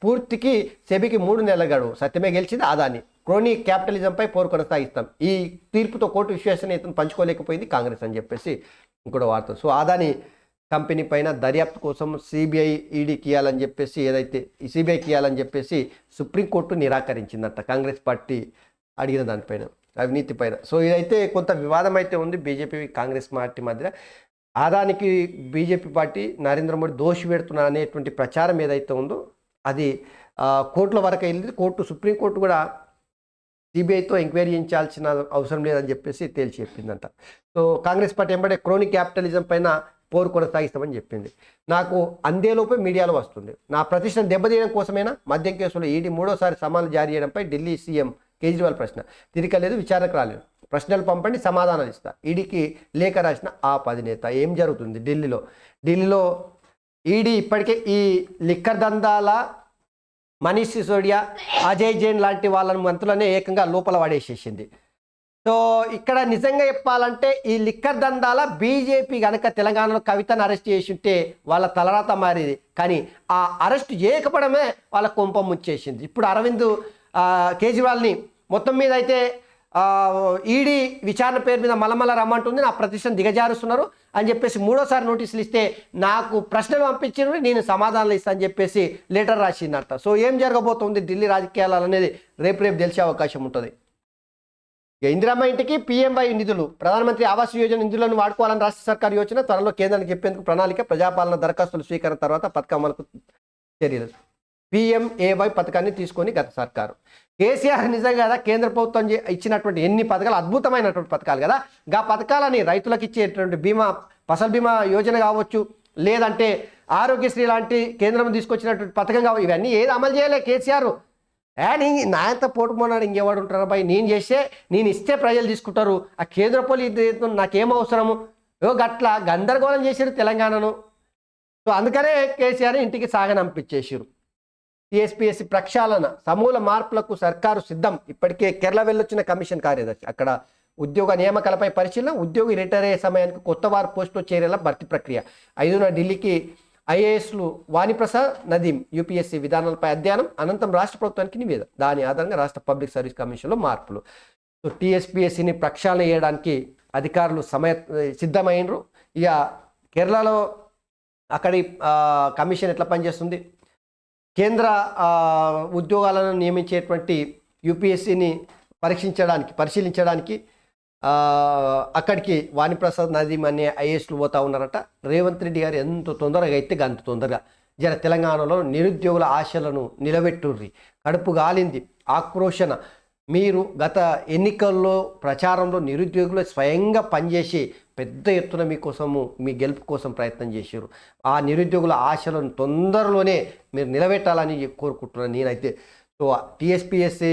పూర్తికి సెబీకి 3 నెలల గడువు. సత్యమే గెలిచింది ఆదాని. క్రోనీ క్యాపిటలిజంపై పోరు కొనసాగిస్తాం. ఈ తీర్పుతో కోర్టు విశ్వసనీయతను పంచుకోలేకపోయింది కాంగ్రెస్ అని చెప్పేసి ఇంకోటి వార్త. సో ఆదాని కంపెనీ పైన దర్యాప్తు కోసం సిబిఐ, ఈడీకి ఇవ్వాలని చెప్పేసి, ఏదైతే సిబిఐకి ఇవ్వాలని చెప్పేసి సుప్రీంకోర్టు నిరాకరించిందట కాంగ్రెస్ పార్టీ అడిగిన దానిపైన, అవినీతి పైన. సో ఇదైతే కొంత వివాదం అయితే ఉంది బీజేపీ కాంగ్రెస్ పార్టీ మధ్య. ఆదానికి బీజేపీ పార్టీ నరేంద్ర మోడీ దోషి పెడుతున్నారు అనేటువంటి ప్రచారం ఏదైతే ఉందో అది కోర్టుల వరకు వెళ్ళింది. సుప్రీంకోర్టు కూడా సిబిఐతో ఎంక్వైరీ చేయించాల్సిన అవసరం లేదని చెప్పేసి తేల్చి చెప్పిందంట. సో కాంగ్రెస్ పార్టీ ఎంబడే క్రోనీ క్యాపిటలిజం పైన పోరు కొనసాగిస్తామని చెప్పింది. నాకు అందేలోపే మీడియాలో వస్తుంది. నా ప్రతిష్టను దెబ్బతీయడం కోసమైనా మద్యం కేసులో ఈడీ 3వ సమాధానం జారీ చేయడంపై ఢిల్లీ సీఎం కేజ్రీవాల్ ప్రశ్న. తిరిగలేదు, విచారణకు రాలేదు. ప్రశ్నలు పంపండి, సమాధానాలు ఇస్తా. ఈడీకి లేఖ రాసిన ఆప్ అధినేత. ఏం జరుగుతుంది ఢిల్లీలో ఈడీ ఇప్పటికే ఈ లిక్కర్ దందాల మనీష్ సిసోడియా, అజయ్ జైన్ లాంటి వాళ్ళ మంత్రులనే ఏకంగా లోపల పడేసేసింది. సో ఇక్కడ నిజంగా చెప్పాలంటే ఈ లిక్కర్ దందాల బీజేపీ కనుక తెలంగాణలో కవితను అరెస్ట్ చేసి ఉంటే వాళ్ళ తలరాత మారేది. కానీ ఆ అరెస్ట్ చేయకపోవడమే వాళ్ళ కొంప ముంచేసింది. ఇప్పుడు అరవింద్ కేజ్రీవాల్ని మొత్తం మీద అయితే ఈడీ విచారణ పేరు మీద మలమల రమ్మంటుంది, నా ప్రతిష్టను దిగజారుస్తున్నారు అని చెప్పేసి 3వ నోటీసులు ఇస్తే నాకు ప్రశ్నలు పంపించారు, నేను సమాధానాలు ఇస్తాను అని చెప్పేసి లెటర్ రాసిందట. సో ఏం జరగబోతుంది ఢిల్లీ రాజకీయాలు అనేది రేపు తెలిసే అవకాశం ఉంటుంది. ఇందిరమ్మ ఇంటికి PMY నిధులు. ప్రధానమంత్రి ఆవాస్ యోజన నిధులను వాడుకోవాలని రాష్ట్ర సర్కారు యోచన. త్వరలో కేంద్రానికి చెప్పేందుకు ప్రణాళిక. ప్రజాపాలన దరఖాస్తుల స్వీకరణ తర్వాత పథకం అమలుకు చర్యలు. PMAY పథకాన్ని తీసుకొని గత సర్కారు. కేసీఆర్ నిజంగా కదా కేంద్ర ప్రభుత్వం ఇచ్చినటువంటి ఎన్ని పథకాలు, అద్భుతమైనటువంటి పథకాలు కదా. గా పథకాలని రైతులకు ఇచ్చేటువంటి బీమా, ఫసల్ బీమా యోజన కావచ్చు, లేదంటే ఆరోగ్యశ్రీ లాంటి కేంద్రం తీసుకొచ్చినటువంటి పథకం కావచ్చు, ఇవన్నీ ఏది అమలు చేయలే కేసీఆర్. నాయంత పోటుమన్నాడు ఇంకెవడు ఉంటారు బాయ్, నేను ఇస్తే ప్రజలు తీసుకుంటారు, ఆ కేంద్ర పోలీసు నాకేం అవసరము, గట్ల గందరగోళం చేశారు తెలంగాణను. సో అందుకనే కేసీఆర్ ఇంటికి సాగనంపించేసారు. TSPSC ప్రక్షాళన, సమూల మార్పులకు సర్కారు సిద్ధం. ఇప్పటికే కేరళ వెళ్ళొచ్చిన కమిషన్ కార్యదర్శి. అక్కడ ఉద్యోగ నియామకాలపై పరిశీలన. ఉద్యోగి రిటైర్ అయ్యే సమయానికి కొత్త వారు పోస్టులో చేరేలా భర్తీ ప్రక్రియ. 5న ఢిల్లీకి ఐఏఎస్లు వాణిప్రసాద్, నదీం. UPSC విధానాలపై అధ్యయనం. అనంతరం రాష్ట్ర ప్రభుత్వానికి నివేదన. దాని ఆధారంగా రాష్ట్ర పబ్లిక్ సర్వీస్ కమిషన్లో మార్పులు. సో TSPSCని ప్రక్షాళన చేయడానికి అధికారులు సిద్ధమైనరు. ఇక కేరళలో అక్కడి కమిషన్ ఎట్లా పనిచేస్తుంది, కేంద్ర ఉద్యోగాలను నియమించేటువంటి UPSCని పరిశీలించడానికి అక్కడికి వాణిప్రసాద్, నదీం అనే ఐఏఎస్లు పోతా ఉన్నారట. రేవంత్ రెడ్డి గారు ఎంత తొందరగా అయితే అంత తొందరగా తెలంగాణలో నిరుద్యోగుల ఆశలను నిలబెట్టుర్రి. కడుపు గాలింది ఆక్రోషణ. మీరు గత ఎన్నికల్లో ప్రచారంలో నిరుద్యోగులు స్వయంగా పనిచేసి పెద్ద ఎత్తున మీకోసము, మీ గెలుపు కోసం ప్రయత్నం చేశారు. ఆ నిరుద్యోగుల ఆశలను తొందరలోనే మీరు నిలబెట్టాలని కోరుకుంటున్నాను నేనైతే. సో TSPSC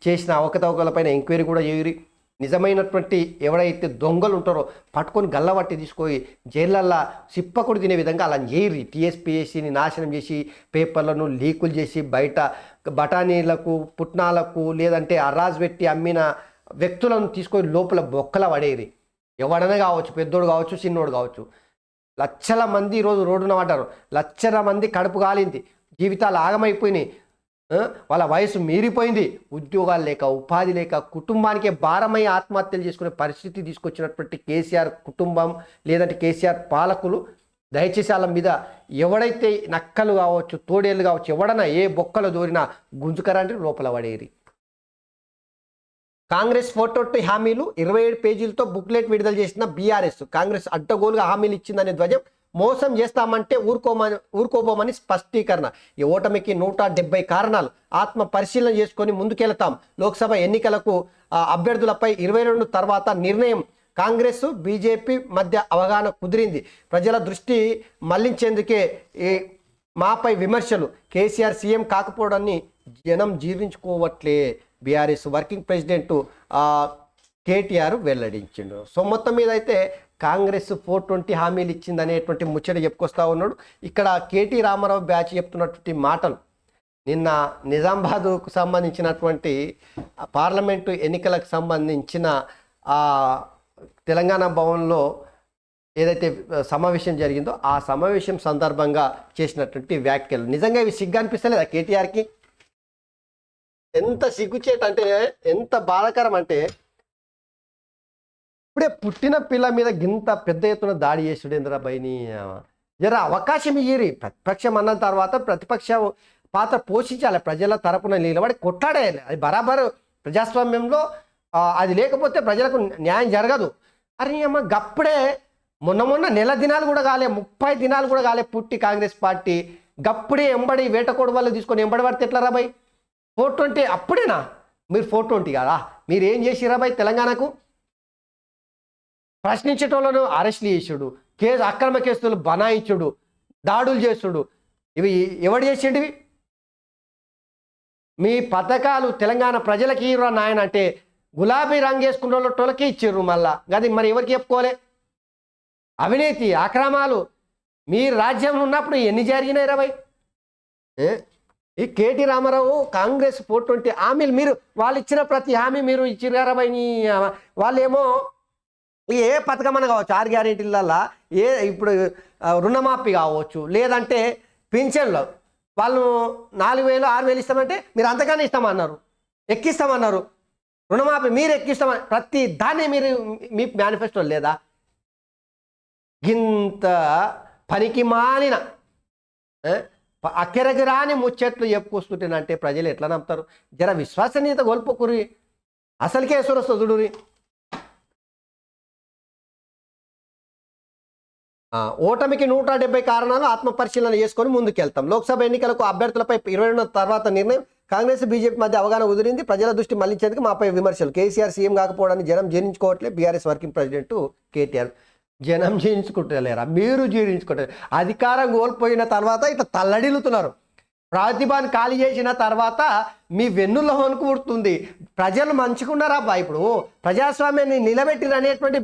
చేసిన అవకతవకలపైన ఎంక్వైరీ కూడా చేయరు. నిజమైనటువంటి ఎవరైతే దొంగలు ఉంటారో పట్టుకొని గల్లబట్టి తీసుకొని జైళ్ళల్లో సిప్పకుడు తినే విధంగా అలా చేయరు. టీఎస్పీఎస్సీని నాశనం చేసి పేపర్లను లీకులు చేసి బయట బఠానీలకు పుట్నాలకు లేదంటే అర్రాజు పెట్టి అమ్మిన వ్యక్తులను తీసుకొని లోపల బొక్కల పడేరి. ఎవడనే కావచ్చు, పెద్దోడు కావచ్చు, చిన్నోడు కావచ్చు. లక్షల మంది ఈరోజు రోడ్డున పడ్డారు. లక్షల మంది కడుపు కాలింది, జీవితాలు ఆగమైపోయినాయి. వాళ్ళ వయసు మీరిపోయింది. ఉద్యోగాలు లేక, ఉపాధి లేక, కుటుంబానికే భారమై ఆత్మహత్యలు చేసుకునే పరిస్థితి తీసుకొచ్చినటువంటి కేసీఆర్ కుటుంబం లేదంటే కేసీఆర్ పాలకులు దయచేసి వాళ్ళ మీద ఎవడైతే నక్కలు కావచ్చు, తోడేళ్ళు కావచ్చు, ఎవడన్నా ఏ బొక్కలు దూరినా గుంజుకరండి లోపల పడేరి. కాంగ్రెస్ 420 హామీలు 27 పేజీలతో బుక్లెట్ విడుదల చేసిన బీఆర్ఎస్. కాంగ్రెస్ అడ్డగోలుగా హామీలు ఇచ్చిందనే ధ్వజం, మోసం చేస్తామంటే ఊరుకోబోమని స్పష్టీకరణ. ఈ ఓటమికి 170 కారణాలు. ఆత్మ పరిశీలన చేసుకొని ముందుకెళ్తాం. లోక్సభ ఎన్నికలకు అభ్యర్థులపై 22 తర్వాత నిర్ణయం. కాంగ్రెస్ బీజేపీ మధ్య అవగాహన కుదిరింది. ప్రజల దృష్టి మళ్లించేందుకే మాపై విమర్శలు. కేసీఆర్ సీఎం కాకపోవడాన్ని జనం జీర్ణించుకోవట్లే. బీఆర్ఎస్ వర్కింగ్ ప్రెసిడెంట్ కేటీఆర్ వెల్లడించిండు. సో మొత్తం మీద అయితే కాంగ్రెస్ 420 హామీలు ఇచ్చింది అనేటువంటి ముచ్చట చెప్పుకొస్తా ఉన్నాడు. ఇక్కడ కేటీ రామారావు బ్యాచ్ చెప్తున్నటువంటి మాటలు నిన్న నిజామాబాద్కు సంబంధించినటువంటి పార్లమెంటు ఎన్నికలకు సంబంధించిన తెలంగాణ భవన్లో ఏదైతే సమావేశం జరిగిందో ఆ సమావేశం సందర్భంగా చేసినటువంటి వ్యాఖ్యలు నిజంగా ఇవి సిగ్గు అనిపిస్తలేదా కేటీఆర్కి? ఎంత సిగ్గుచేట అంటే, ఎంత బాధాకరం అంటే, ఇప్పుడే పుట్టిన పిల్ల మీద గింత పెద్ద ఎత్తున దాడి చేసుడేంద్రా బైని. జర అవకాశం ఇయ్యి. ప్రతిపక్షం అన్న తర్వాత ప్రతిపక్ష పాత్ర పోషించాలి, ప్రజల తరపున నిలబడి కొట్లాడేయాలి. అది బరాబరు ప్రజాస్వామ్యంలో అది లేకపోతే ప్రజలకు న్యాయం జరగదు. అరే అమ్మ గప్పుడే మొన్న నెల దినాలు కూడా కాలే, 30 దినాలు కూడా కాలే పుట్టి కాంగ్రెస్ పార్టీ గప్పుడే ఎంబడి వేటకోడు వాళ్ళు తీసుకొని ఎంబడి పడితే ఎట్లా రాబాయ్? 420 అప్పుడేనా? మీరు 420 కాదా? మీరు ఏం చేసిరా బాయ్? తెలంగాణకు ప్రశ్నించేటోళ్ళను అరెస్టులు చేసుడు, అక్రమ కేసులు బనాయించుడు, దాడులు చేసుడు, ఇవి ఎవడు చేసిండు? ఇవి మీ పథకాలు తెలంగాణ ప్రజలకి ఇవ్వరా నాయన అంటే గులాబీ రంగు వేసుకున్న వాళ్ళకి ఇచ్చిర్రు. మళ్ళా అది మరి ఎవరికి చెప్పుకోలే? అవినీతి అక్రమాలు మీ రాజ్యంలో ఉన్నప్పుడు ఎన్ని జరిగినాయి రా బాయ్? ఈ కేటీ రామారావు కాంగ్రెస్ 420 హామీలు మీరు వాళ్ళు ఇచ్చిన ప్రతి హామీ మీరు ఇచ్చిర్రా బాయ్? వాళ్ళేమో ఏ పథకం అన్న కావచ్చు, 6 గ్యారెంటీలల్లా ఇప్పుడు రుణమాఫీ కావచ్చు, లేదంటే పింఛన్లు వాళ్ళు 4,000 6,000 ఇస్తామంటే మీరు అంతగానే ఇస్తామన్నారు, ఎక్కిస్తామన్నారు. రుణమాఫీ మీరు ఎక్కిస్తామని ప్రతి దాన్ని మీరు మీ మేనిఫెస్టో లేదా? ఇంత పనికి మాలిన అక్కరకి రాని ముచ్చట్లు చెప్పుకొస్తుంటేనంటే ప్రజలు ఎట్లా నమ్ముతారు? జర విశ్వసనీయత కోల్పోకురి. అసలుకే ఎసురు వస్తుంది చూడురి. ఓటమికి 170 కారణాలు, ఆత్మపరిశీలన చేసుకొని ముందుకెళ్తాం. లోక్సభ ఎన్నికలకు అభ్యర్థులపై 22 తర్వాత నిర్ణయం. కాంగ్రెస్ బీజేపీ మధ్య అవగాహన కుదిరింది. ప్రజల దృష్టి మళ్లించేందుకు మాపై విమర్శలు. కేసీఆర్ సీఎం కాకపోవడాన్ని జనం జీర్ణించుకోవట్లే. BRS working president KTR. జనం జీర్ణించుకుంటలేరా? మీరు జీర్ణించుకుంటారు. అధికారం కోల్పోయిన తర్వాత ఇట్లా తల్లడిల్లుతున్నారు. ప్రతిభను ఖాళీ చేసిన తర్వాత మీ వెన్నుల్లో వణుకు పుడుతుంది. ప్రజలు మంచుకున్నారా బా? ఇప్పుడు ప్రజాస్వామ్యాన్ని నిలబెట్టిన అనేటువంటి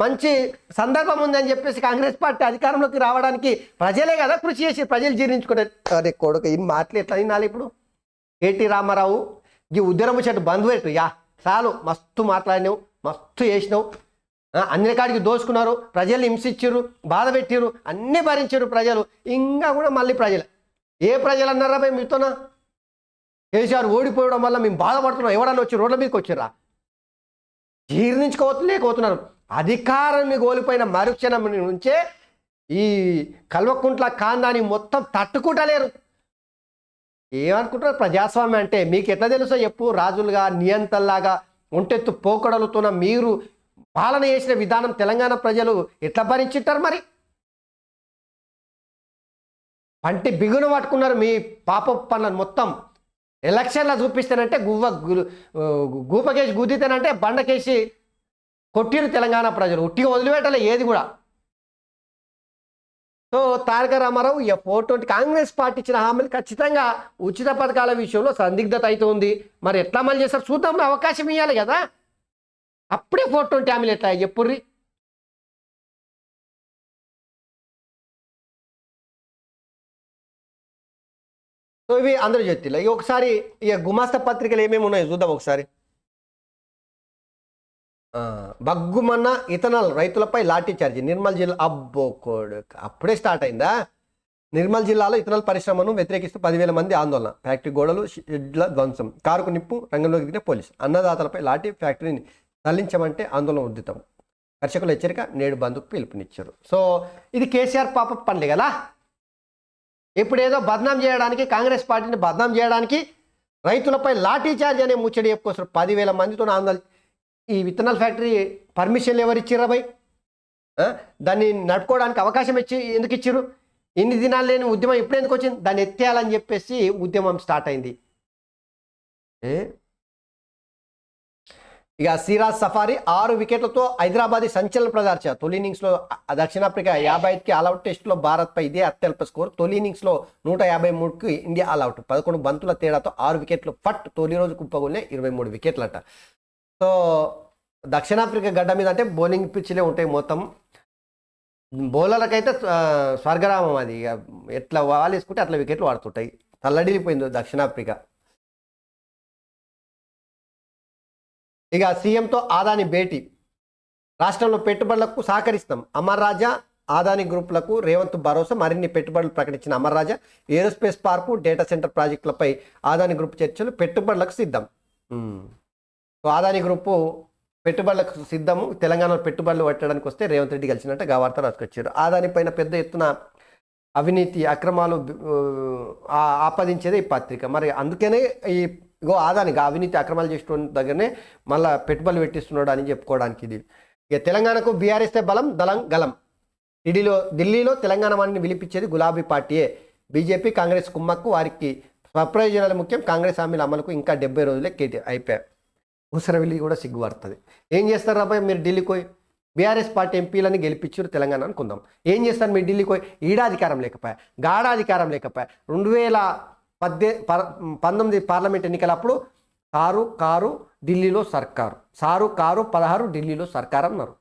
మంచి సందర్భం ఉందని చెప్పేసి కాంగ్రెస్ పార్టీ అధికారంలోకి రావడానికి ప్రజలే కదా కృషి చేసి ప్రజలు జీర్ణించుకుంటారు. అదే కొడుకు ఈ మాటలు ఎట్లా వినాలి? ఇప్పుడు కేటీ రామారావు ఈ ఉద్యమ చెట్టు బంధు పెట్టు. చాలు, మస్తు మాట్లాడినావు, మస్తు చేసినావు, అన్ని కాడికి దోచుకున్నారు, ప్రజల్ని హింసించారు, బాధ పెట్టారు, అన్నీ భరించారు ప్రజలు. ఇంకా కూడా మళ్ళీ ప్రజలు ఏ ప్రజలు అన్నారా భయ్ మీతోనా? కేసీఆర్ ఓడిపోవడం వల్ల మేము బాధపడుతున్నాం, ఎవడన్నా వచ్చి రోడ్ల మీదకి వచ్చారా? జీర్ణించుకోలేకపోతున్నారు. అధికారాన్ని కోల్పోయిన మరుక్షణం నుంచే ఈ కల్వకుంట్ల కాందాన్ని మొత్తం తట్టుకుంటలేరు. ఏమనుకుంటారు ప్రజాస్వామ్యం అంటే? మీకు ఎట్లా తెలుసో చెప్పు? రాజులుగా నియంతల్లాగా ఒంటెత్తు పోకడలుతున్న మీరు పాలన చేసిన విధానం తెలంగాణ ప్రజలు ఎట్లా భరించుంటారు? మరి పంటి బిగును పట్టుకున్నారు మీ పాప పనులను మొత్తం. ఎలక్షన్లో చూపిస్తానంటే గూపకేసి గుద్దితేనంటే బండకేసి కొట్టిరు తెలంగాణ ప్రజలు. ఉట్టిగా వదిలిపెట్టలే ఏది కూడా. సో తారక రామారావు 420 కాంగ్రెస్ పార్టీ ఇచ్చిన హామీలు ఖచ్చితంగా ఉచిత పథకాల విషయంలో సందిగ్ధత అయితే ఉంది. మరి ఎట్లా అమలు చేస్తారు చూద్దాం. అవకాశం ఇవ్వాలి కదా. అప్పుడే 420 హామీలు ఎట్లా చెప్పుర్రి. సో ఇవి అందరూ చెప్తిಲ್ಲ. ఇక ఒకసారి ఇక గుమాస్తా పత్రికలు ఏమేమి ఉన్నాయో చూద్దాం ఒకసారి. బగ్గుమన్న ఇథనాల్ రైతులపై లాఠీ చార్జీ. నిర్మల్ జిల్లా అబ్బో కొడుకు అప్పుడే స్టార్ట్ అయిందా. నిర్మల్ జిల్లాలో ఇథనాల్ పరిశ్రమను వ్యతిరేకిస్తూ 10,000 మంది ఆందోళన. ఫ్యాక్టరీ గోడలు, షెడ్ల ధ్వంసం, కారుకు నిప్పు, రంగంలోకి దిగిన పోలీసు. అన్నదాతలపై లాఠీ, ఫ్యాక్టరీని తరలించమంటే ఆందోళన ఉద్దితం. కర్షకుల హెచ్చరిక, నేడు బంధుకు పిలుపునిచ్చారు. సో ఇది కేసీఆర్ పాప పనులే కదా. ఇప్పుడు ఏదో బద్నాం చేయడానికి, కాంగ్రెస్ పార్టీని బద్నాం చేయడానికి రైతులపై లాఠీ చార్జ్ అనే ముచ్చడి చెప్పుకోసం 10,000 మందితో ఆందోళన. ఈ విత్తనాల ఫ్యాక్టరీ పర్మిషన్లు ఎవరు ఇచ్చిర్రా భయ్? దాన్ని నడుపుకోవడానికి అవకాశం ఎందుకు ఇచ్చిర్రు? ఇన్ని దినాలు లేని ఉద్యమం ఇప్పుడు ఎందుకు వచ్చింది? దాన్ని ఎత్తేయాలని చెప్పేసి ఉద్యమం స్టార్ట్ అయింది. ఇక సిరాజ్ సఫారీ 6 వికెట్లతో హైదరాబాద్ సంచలన ప్రదర్శన. తొలి ఇన్నింగ్స్లో దక్షిణాఫ్రికా 55కి ఆల్అౌట్. టెస్టులో భారత్పై ఇదే అత్యల్ప స్కోర్. తొలి ఇన్నింగ్స్లో 153కి ఇండియా ఆల్అౌట్. 11 బంతుల తేడాతో 6 వికెట్లు ఫట్. తొలి రోజు కుప్పగొల్నే 23 వికెట్లట. సో దక్షిణాఫ్రికా గడ్డ మీద అంటే బౌలింగ్ పిచ్లే ఉంటాయి మొత్తం. బౌలర్లకైతే స్వర్గరామం అది. ఎట్లా వాలేసుకుంటే అట్లా వికెట్లు వాడుతుంటాయి. తల్లడిల్లిపోయింది దక్షిణాఫ్రికా. ఇక సీఎంతో ఆదాని భేటీ. రాష్ట్రంలో పెట్టుబడులకు సహకరిస్తాం. అమర్ రాజా, ఆదాని గ్రూపులకు రేవంత్ భరోసా. మరిన్ని పెట్టుబడులు ప్రకటించిన అమర్ రాజా. ఏరోస్పేస్ పార్కు, డేటా సెంటర్ ప్రాజెక్టులపై ఆదాని గ్రూప్ చర్చలు. పెట్టుబడులకు సిద్ధం. సో ఆదాని గ్రూపు పెట్టుబడులకు సిద్ధము. తెలంగాణలో పెట్టుబడులు పెట్టడానికి వస్తే రేవంత్ రెడ్డి కలిసినట్టు గా వార్త రాసుకొచ్చారు. ఆదాని పైన పెద్ద ఎత్తున అవినీతి అక్రమాలు ఆపాదించేదే ఈ పత్రిక. మరి అందుకనే ఆదాని అవినీతి అక్రమాలు చేసిన దగ్గరనే మళ్ళీ పెట్టుబడులు పెట్టిస్తున్నాడు అని చెప్పుకోవడానికి ఇది. ఇక తెలంగాణకు బీఆర్ఎస్తే బలం, దళం గలం. ఢిల్లీలో తెలంగాణ వాడిని విలిపించేది గులాబీ పార్టీయే. బీజేపీ కాంగ్రెస్ కుమ్మక్కు. వారికి స్వప్రయోజనాలు ముఖ్యం. కాంగ్రెస్ హామీల అమలుకు ఇంకా 70 రోజులే అయిపోయాయి. ఉసరవిల్లి కూడా సిగ్గుపడుతుంది. ఏం చేస్తారు అబ్బాయి మీరు ఢిల్లీకి పోయి? బీఆర్ఎస్ పార్టీ ఎంపీలని గెలిపించారు తెలంగాణ అనుకుందాం. ఏం చేస్తారు మీరు ఢిల్లీకి పోయి? ఈడాధికారం లేకపోయా, గాఢాధికారం లేకపోయా. 2019 పార్లమెంట్ ఎన్నికలప్పుడు కారు ఢిల్లీలో సర్కారు, కారు 16 ఢిల్లీలో సర్కారు అన్నారు.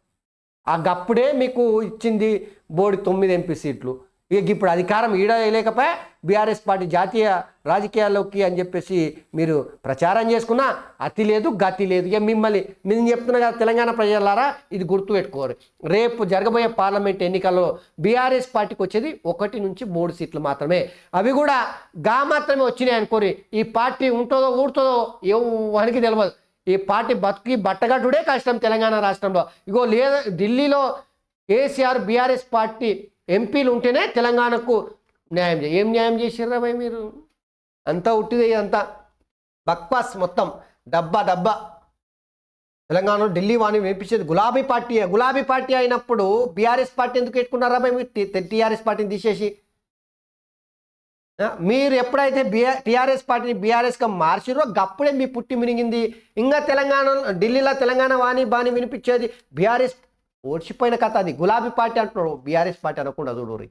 అప్పుడే మీకు ఇచ్చింది బోర్డు 9 ఎంపీ సీట్లు. ఇక ఇప్పుడు అధికారం ఈడ లేకపోయా బీఆర్ఎస్ పార్టీ జాతీయ రాజకీయాల్లోకి అని చెప్పేసి మీరు ప్రచారం చేసుకున్నా అతి లేదు గతి లేదు. ఇక మిమ్మల్ని నేను చెప్తున్నా కదా తెలంగాణ ప్రజలారా, ఇది గుర్తుపెట్టుకోరు. రేపు జరగబోయే పార్లమెంట్ ఎన్నికల్లో బీఆర్ఎస్ పార్టీకి వచ్చేది 1 నుంచి 3 సీట్లు మాత్రమే. అవి కూడా మాత్రమే వచ్చినాయి అనుకోరి. ఈ పార్టీ ఉంటుందో ఊడుతుందో ఎవరికి తెలియదు. ఈ పార్టీ బతుకి బట్టగట్టుడే కష్టం తెలంగాణ రాష్ట్రంలో. ఇగో లేదా ఢిల్లీలో కేసీఆర్ బీఆర్ఎస్ పార్టీ ఎంపీలు ఉంటేనే తెలంగాణకు న్యాయం ఏం న్యాయం చేసిర్రా భయ్ మీరు? అంతా ఉట్టిదే, అంతా బక్వాస్ మొత్తం. డబ్బా తెలంగాణలో ఢిల్లీ వాణి వినిపించేది గులాబీ పార్టీ. గులాబీ పార్టీ అయినప్పుడు బీఆర్ఎస్ పార్టీ ఎందుకు పెట్టుకున్నారా భయ్ మీరు? టీఆర్ఎస్ పార్టీని తీసేసి మీరు ఎప్పుడైతే టీఆర్ఎస్ పార్టీని బీఆర్ఎస్గా మార్చిరో అప్పుడే మీ పుట్టి మినిగింది. ఇంకా ఢిల్లీలో తెలంగాణ వాణి బాణి వినిపించేది బీఆర్ఎస్. ఓడ్చిపోయిన కథ అది. గులాబీ పార్టీ అంటున్నాడు, బీఆర్ఎస్ పార్టీ అనకుండా చూడూరి.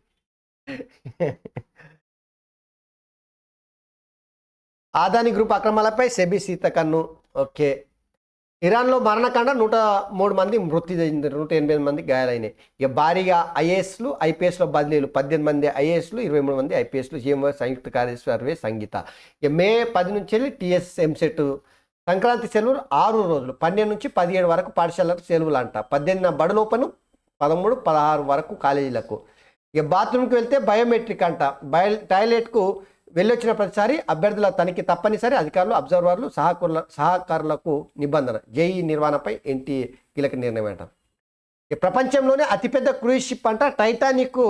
ఆదాని గ్రూప్ అక్రమాలపై సెబీ సీతకన్ను. ఓకే. ఇరాన్లో మరణకాండ 103 మంది మృతి చెందింది, 108 మంది గాయాలైనాయి. ఇక భారీగా ఐఏఎస్లు ఐపీఎస్లో బదిలీలు. 18 మంది ఐఏఎస్లు, 23 మంది ఐపీఎస్లు. జీఎంఓ సంయుక్త కార్యదర్శి సర్వే సంగీత. ఇక మే 10 నుంచి వెళ్ళి టీఎస్ ఎంసెట్ సంక్రాంతి సెలవులు 6 రోజులు. 12 నుంచి 17 వరకు పాఠశాలకు సెలవులు అంట. 18 బడులోపను, 13, 16 వరకు కాలేజీలకు. ఇక బాత్రూమ్కి వెళ్తే బయోమెట్రిక్ అంట. టాయిలెట్కు వెళ్ళొచ్చిన ప్రతిసారి అభ్యర్థుల తనిఖీ తప్పనిసరి. అధికారులు, అబ్జర్వర్లు, సహకారులకు నిబంధన. జేఈ నిర్వహణపై ఎన్టీ కీలక నిర్ణయం అంట. ప్రపంచంలోనే అతిపెద్ద క్రూయిజ్ షిప్ అంట. టైటానిక్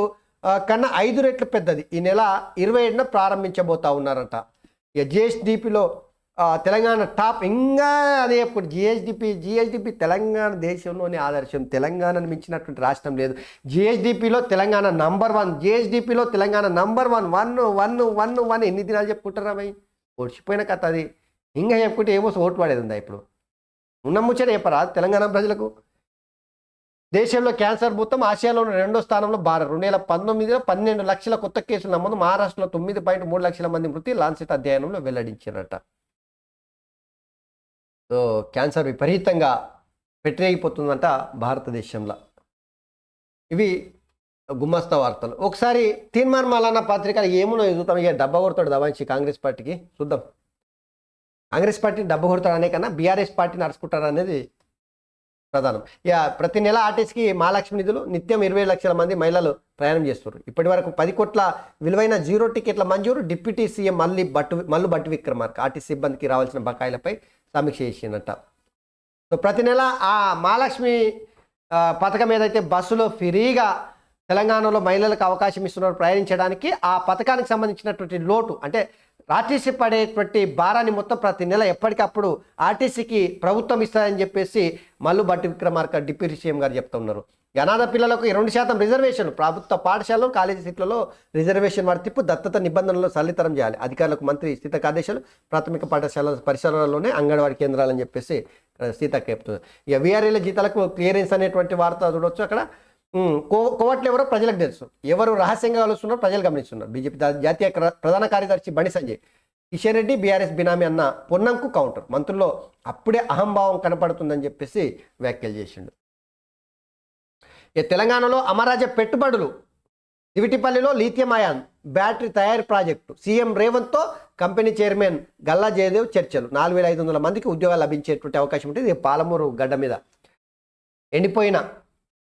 కన్నా 5 రెట్లు పెద్దది. ఈ నెల 27న ప్రారంభించబోతా ఉన్నారంట. ఇక జిఎస్డిపిలో తెలంగాణ టాప్. ఇంకా అదే ఇప్పుడు జిఎస్డిపి తెలంగాణ దేశంలోనే ఆదర్శం. తెలంగాణను మించినటువంటి రాష్ట్రం లేదు. జిఎస్డిపిలో తెలంగాణ #1. జిఎస్డిపిలో తెలంగాణ #1 ఎన్ని దినాలు చెప్పుకుంటారా భయ్? ఓడిచిపోయిన కథ అది. ఇంకా చెప్పుకుంటే ఏమో ఓటు పడేది ఉందా? ఇప్పుడు ఉన్న ముచ్చట చెప్పరా తెలంగాణ ప్రజలకు? దేశంలో క్యాన్సర్ భూతం. ఆసియాలో 2వ స్థానంలో భారత్. 2019లో 12 లక్షల కొత్త కేసులు నమోదు. మహారాష్ట్రలో 9.3 లక్షల మంది మృతి లాన్సెట్ అధ్యయనంలో వెల్లడించారట. సో క్యాన్సర్ విపరీతంగా పెట్టిరేగిపోతుందంట భారతదేశంలో. ఇవి గుమ్మస్తా వార్తలు. ఒకసారి తీన్మార్ మలానా పత్రిక ఏమునో చూద్దాం. ఇక డబ్బా కొడతాడు దవాంచి కాంగ్రెస్ పార్టీకి. చూద్దాం కాంగ్రెస్ పార్టీని డబ్బా కొడతాడు అనే కన్నా బీఆర్ఎస్ పార్టీని నడుచుకుంటాడు అనేది ప్రధానం. ఇక ప్రతి నెల ఆర్టీసీకి మహాలక్ష్మి నిధులు నిత్యం 20 లక్షల మంది మహిళలు ప్రయాణం చేస్తున్నారు. ఇప్పటి వరకు 10 కోట్ల విలువైన 0 టికెట్ల మంజూరు. Deputy CM Mallu Bhatti Vikramarka RTC సిబ్బందికి రావాల్సిన బకాయిలపై సమీక్ష చేసిందట. సో ప్రతి నెల ఆ మహాలక్ష్మి పథకం ఏదైతే బస్సులో ఫ్రీగా తెలంగాణలో మహిళలకు అవకాశం ఇస్తున్నారు ప్రయాణించడానికి, ఆ పథకానికి సంబంధించినటువంటి లోటు అంటే ఆర్టీసీ పడేటువంటి భారాన్ని మొత్తం ప్రతి నెల ఎప్పటికప్పుడు ఆర్టీసీకి ప్రభుత్వం ఇస్తుందని చెప్పేసి మల్లు భట్టి విక్రమార్క డిప్యూటీ సీఎం గారు చెప్తున్నారు. అనాథ పిల్లలకు 2% రిజర్వేషన్, ప్రభుత్వ పాఠశాలలో కాలేజీ సీట్లలో రిజర్వేషన్ వర్తింపు, దత్తత నిబంధనలు సరళీతరం చేయాలి. అధికారులకు మంత్రి సీతక్క ఆదేశాలు. ప్రాథమిక పాఠశాల పరిసరాల్లోనే అంగన్వాడీ కేంద్రాలని చెప్పేసి సీతక్క చెప్తుంది. ఇక వీఆర్ఏల జీతాలకు క్లియరెన్స్ అనేటువంటి వార్త చూడవచ్చు. అక్కడ కోవట్లు ఎవరో ప్రజలకు తెలుసు, ఎవరు రహస్యంగా కలుస్తున్నారో ప్రజలు గమనిస్తున్నారు. బీజేపీ జాతీయ ప్రధాన కార్యదర్శి బండి సంజయ్ కిషన్ రెడ్డి బీఆర్ఎస్ బినామీ అన్న పొన్నంకు కౌంటర్. మంత్రుల్లో అప్పుడే అహంభావం కనపడుతుందని చెప్పేసి వ్యాఖ్యలు చేసిండు. తెలంగాణలో అమరాజ పెట్టుబడులు. దివిటిపల్లిలో లిథియం అయాన్ బ్యాటరీ తయారీ ప్రాజెక్టు. సీఎం రేవంత్తో కంపెనీ చైర్మన్ గల్లా జయదేవ్ చర్చలు. 4500 మందికి ఉద్యోగాలు లభించేటువంటి అవకాశం ఉంటుంది. ఇది పాలమూరు గడ్డ మీద ఎండిపోయిన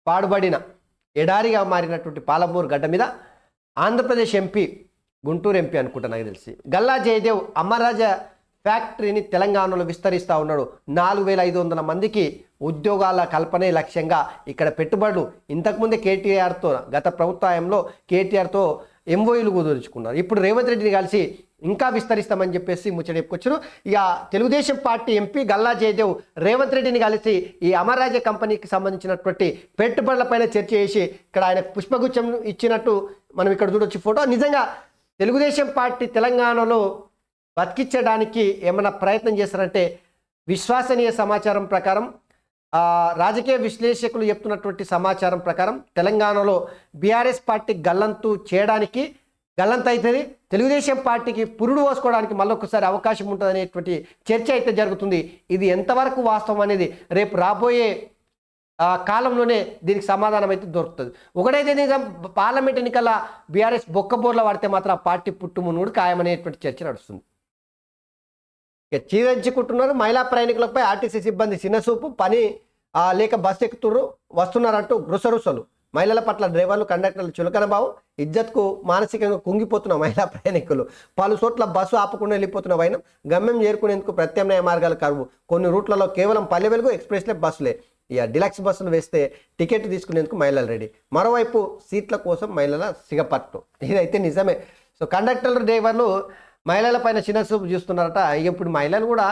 పాడుబడిన ఎడారిగా మారినటువంటి పాలమూరు గడ్డ మీద ఆంధ్రప్రదేశ్ ఎంపీ, గుంటూరు ఎంపీ అనుకుంటా నాకు తెలిసి, గల్లా జయదేవ్ అమరాజ ఫ్యాక్టరీని తెలంగాణలో విస్తరిస్తూ ఉన్నాడు. 4500 మందికి ఉద్యోగాల కల్పనే లక్ష్యంగా ఇక్కడ పెట్టుబడులు. ఇంతకుముందే కేటీఆర్తో గత ప్రభుత్వంలో కేటీఆర్తో ఎంఓయూలు కుదుర్చుకున్నారు. ఇప్పుడు రేవంత్ రెడ్డిని కలిసి ఇంకా విస్తరిస్తామని చెప్పేసి ముచ్చట చెప్పుకొచ్చారు. ఇక తెలుగుదేశం పార్టీ ఎంపీ గల్లా జయదేవ్ రేవంత్ రెడ్డిని కలిసి ఈ అమరాజ కంపెనీకి సంబంధించినటువంటి పెట్టుబడులపైన చర్చ చేసి ఇక్కడ ఆయన పుష్పగుచ్చం ఇచ్చినట్టు మనం ఇక్కడ చూడొచ్చు ఫోటో. నిజంగా తెలుగుదేశం పార్టీ తెలంగాణలో బతికించడానికి ఏమైనా ప్రయత్నం చేస్తారంటే విశ్వసనీయ సమాచారం ప్రకారం, రాజకీయ విశ్లేషకులు చెప్తున్నటువంటి సమాచారం ప్రకారం తెలంగాణలో బీఆర్ఎస్ పార్టీ గల్లంతు చేయడానికి గల్లంత అవుతుంది. తెలుగుదేశం పార్టీకి పురుడు పోసుకోవడానికి మళ్ళొకసారి అవకాశం ఉంటుంది అనేటువంటి చర్చ అయితే జరుగుతుంది. ఇది ఎంతవరకు వాస్తవం అనేది రేపు రాబోయే కాలంలోనే దీనికి సమాధానం అయితే దొరుకుతుంది. ఒకటైతే నిజం, పార్లమెంట్ ఎన్నికల బీఆర్ఎస్ బొక్కబోర్ల పడితే మాత్రం ఆ పార్టీ పుట్టుమునుడు ఖాయమనేటువంటి చర్చ నడుస్తుంది. ఇక చీరెంచుకుంటున్నారు. మహిళా ప్రయాణికులపై ఆర్టీసీ సిబ్బంది చిన్నసూపు, పని లేక బస్సు ఎక్కుతున్నారు వస్తున్నారంటూ గుసరుసలు. మహిళల పట్ల డ్రైవర్లు కండక్టర్లు చులకన భావం, ఇజ్జత్కు మానసికంగా కుంగిపోతున్న మహిళా ప్రయాణికులు. పలు చోట్ల బస్సు ఆపకుండా వెళ్ళిపోతున్న వైనం, గమ్యం చేరుకునేందుకు ప్రత్యామ్నాయ మార్గాలు కరువు. కొన్ని రూట్లలో కేవలం పల్లె వెలుగు ఎక్స్ప్రెస్లే బస్సులే. ఇక డిలక్స్ బస్సులు వేస్తే టికెట్ తీసుకునేందుకు మహిళలు రెడీ. మరోవైపు సీట్ల కోసం మహిళల సిగపట్టు. ఇదైతే నిజమే. సో కండక్టర్లు డ్రైవర్లు మహిళల పైన చిన్న చూపు చూస్తున్నారట. ఇప్పుడు మహిళలు కూడా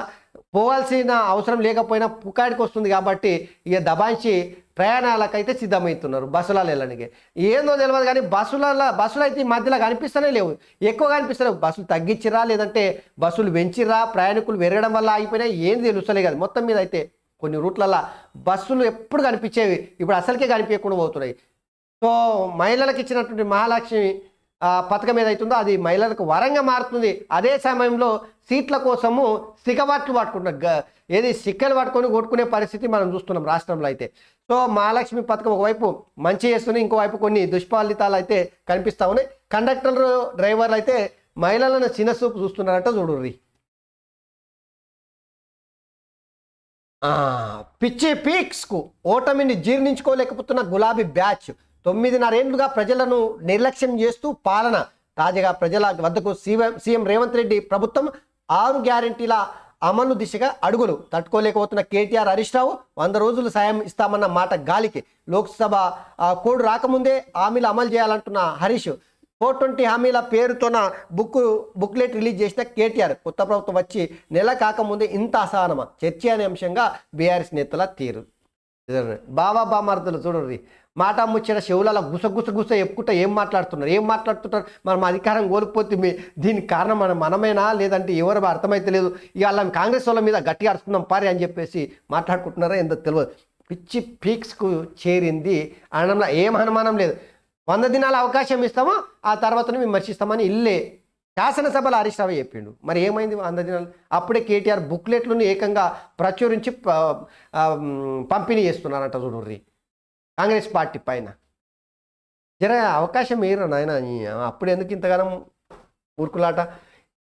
పోవాల్సిన అవసరం లేకపోయినా పుకాడికి వస్తుంది కాబట్టి ఇక దబాయించి ప్రయాణాలకైతే సిద్ధమవుతున్నారు బస్సులలో వెళ్ళడానికి. ఏందో తెలియదు కానీ బస్సులు అయితే ఈ మధ్యలో కనిపిస్తూనే లేవు, ఎక్కువ కనిపిస్తలేవు. బస్సులు తగ్గించిరా లేదంటే బస్సులు పెంచిరా, ప్రయాణికులు పెరగడం వల్ల ఆగిపోయినా ఏం తెలుస్తలే కదా. మొత్తం మీద అయితే కొన్ని రూట్లలో బస్సులు ఎప్పుడు కనిపించేవి, ఇప్పుడు అసలుకే కనిపించకుండా పోతున్నాయి. సో మహిళలకు ఇచ్చినటువంటి మహాలక్ష్మి పథకం ఏదైతుందో అది మహిళలకు వరంగా మారుతుంది. అదే సమయంలో సీట్ల కోసము సిగబాట్లు పట్టుకుంటున్నారు. ఏది సిక్కలు పట్టుకొని కొట్టుకునే పరిస్థితి మనం చూస్తున్నాం రాష్ట్రంలో అయితే. సో మహాలక్ష్మి పథకం ఒకవైపు మంచి చేస్తుంది, ఇంకోవైపు కొన్ని దుష్ఫలితాలు అయితే కనిపిస్తూ ఉన్నాయి. కండక్టర్లు డ్రైవర్లు అయితే మహిళలను చిన్నసూపు చూస్తున్నారట. చూడుర్రి, పిచ్చి పీక్స్కు ఓటమిని జీర్ణించుకోలేకపోతున్న గులాబీ బ్యాచ్. 9.5 ఏళ్లుగా ప్రజలను నిర్లక్ష్యం చేస్తూ పాలన. తాజాగా ప్రజల వద్దకు సీఎం రేవంత్ రెడ్డి ప్రభుత్వం 6 గ్యారెంటీల అమలు దిశగా అడుగులు. తట్టుకోలేకపోతున్న కేటీఆర్, హరీష్ రావు 100 రోజులు సాయం ఇస్తామన్న మాట గాలికి. లోక్సభ కోడ్ రాకముందే హామీలు అమలు చేయాలంటున్న హరీష్. 420 హామీల పేరుతోన బుక్లెట్ రిలీజ్ చేసిన కేటీఆర్. కొత్త ప్రభుత్వం వచ్చి నెల కాకముందే ఇంత అసహనమా? చర్చ అనే అంశంగా బీఆర్ఎస్ నేతల తీరు. బామర్దులు చూడండి, మాట ముచ్చిన చెవులలో గుస చెప్పుకుంటా ఏం మాట్లాడుతున్నారు. మనం అధికారం కోల్పోతే దీనికి కారణం మనమేనా లేదంటే ఎవరు అర్థమైతే లేదు. ఇవాళ కాంగ్రెస్ వాళ్ళ మీద గట్టిగా అరుచుకుందాం పారి అని చెప్పేసి మాట్లాడుకుంటున్నారో ఏందో తెలియదు. పిచ్చి పీక్స్కు చేరింది అనడంలో ఏం అనుమానం లేదు. 100 దినాల అవకాశం ఇస్తామో ఆ తర్వాతనే విమర్శిస్తామని ఇల్లే శాసనసభలో హరీష్ రావు చెప్పిండు. మరి ఏమైంది అందజనాలు? అప్పుడే కేటీఆర్ బుక్లెట్లను ఏకంగా ప్రచురించి పంపిణీ చేస్తున్నారంట చూడుర్రి కాంగ్రెస్ పార్టీ పైన. జర అవకాశం ఏరా నాయన, అప్పుడు ఎందుకు ఇంతగానం ఊరుకులాట?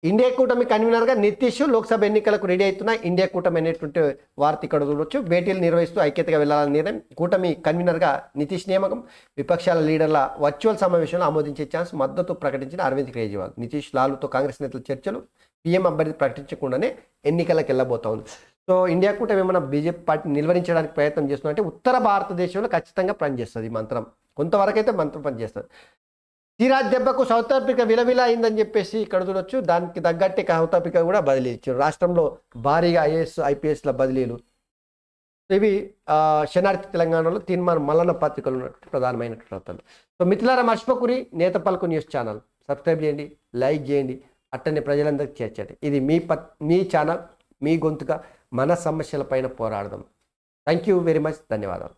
ఇండియా కూటమి కన్వీనర్గా నితీష్ లోక్సభ ఎన్నికలకు రెడీ అవుతున్న ఇండియా కూటమి అనేటువంటి వార్త ఇక్కడ చూడవచ్చు. భేటీలు నిర్వహిస్తూ ఐక్యతగా వెళ్లాలని నిర్ణయం. కూటమి కన్వీనర్గా నితీష్ నియామకం. విపక్షాల లీడర్ల వర్చువల్ సమావేశంలో ఆమోదించే ఛాన్స్. మద్దతు ప్రకటించిన అరవింద్ కేజ్రీవాల్. నితీష్ లాలుతో కాంగ్రెస్ నేతల చర్చలు. పీఎం అభ్యర్థి ప్రకటించకుండానే ఎన్నికలకు వెళ్ళబోతా ఉంది. సో ఇండియా కూటమి ఏమైనా బీజేపీ పార్టీని నిలువరించడానికి ప్రయత్నం చేస్తుందంటే ఉత్తర భారతదేశంలో ఖచ్చితంగా పనిచేస్తుంది ఈ మంత్రం. కొంతవరకు అయితే మంత్రం పనిచేస్తుంది. సిరాజ్ దెబ్బకు సౌత్ ఆఫ్రికా విలవిల అయిందని చెప్పేసి ఇక్కడ చూడొచ్చు. దానికి తగ్గట్టే సౌత్ ఆఫ్రికా కూడా బదిలీ ఇచ్చారు. రాష్ట్రంలో భారీగా ఐఏఎస్ ఐపీఎస్ల బదిలీలు. ఇవి శనార్థి తెలంగాణలో తీర్మానం మల్లన్న పత్రికలు ఉన్నట్టు ప్రధానమైన వార్తలు. సో మిత్రులారా, మర్చిపోకురి నేత పలుకు న్యూస్ ఛానల్ సబ్స్క్రైబ్ చేయండి, లైక్ చేయండి, అట్టనే ప్రజలందరికీ చేర్చండి. ఇది మీ ఛానల్, మీ గొంతుగా మన సమస్యలపైన పోరాడదాం. Thank you very much. ధన్యవాదాలు.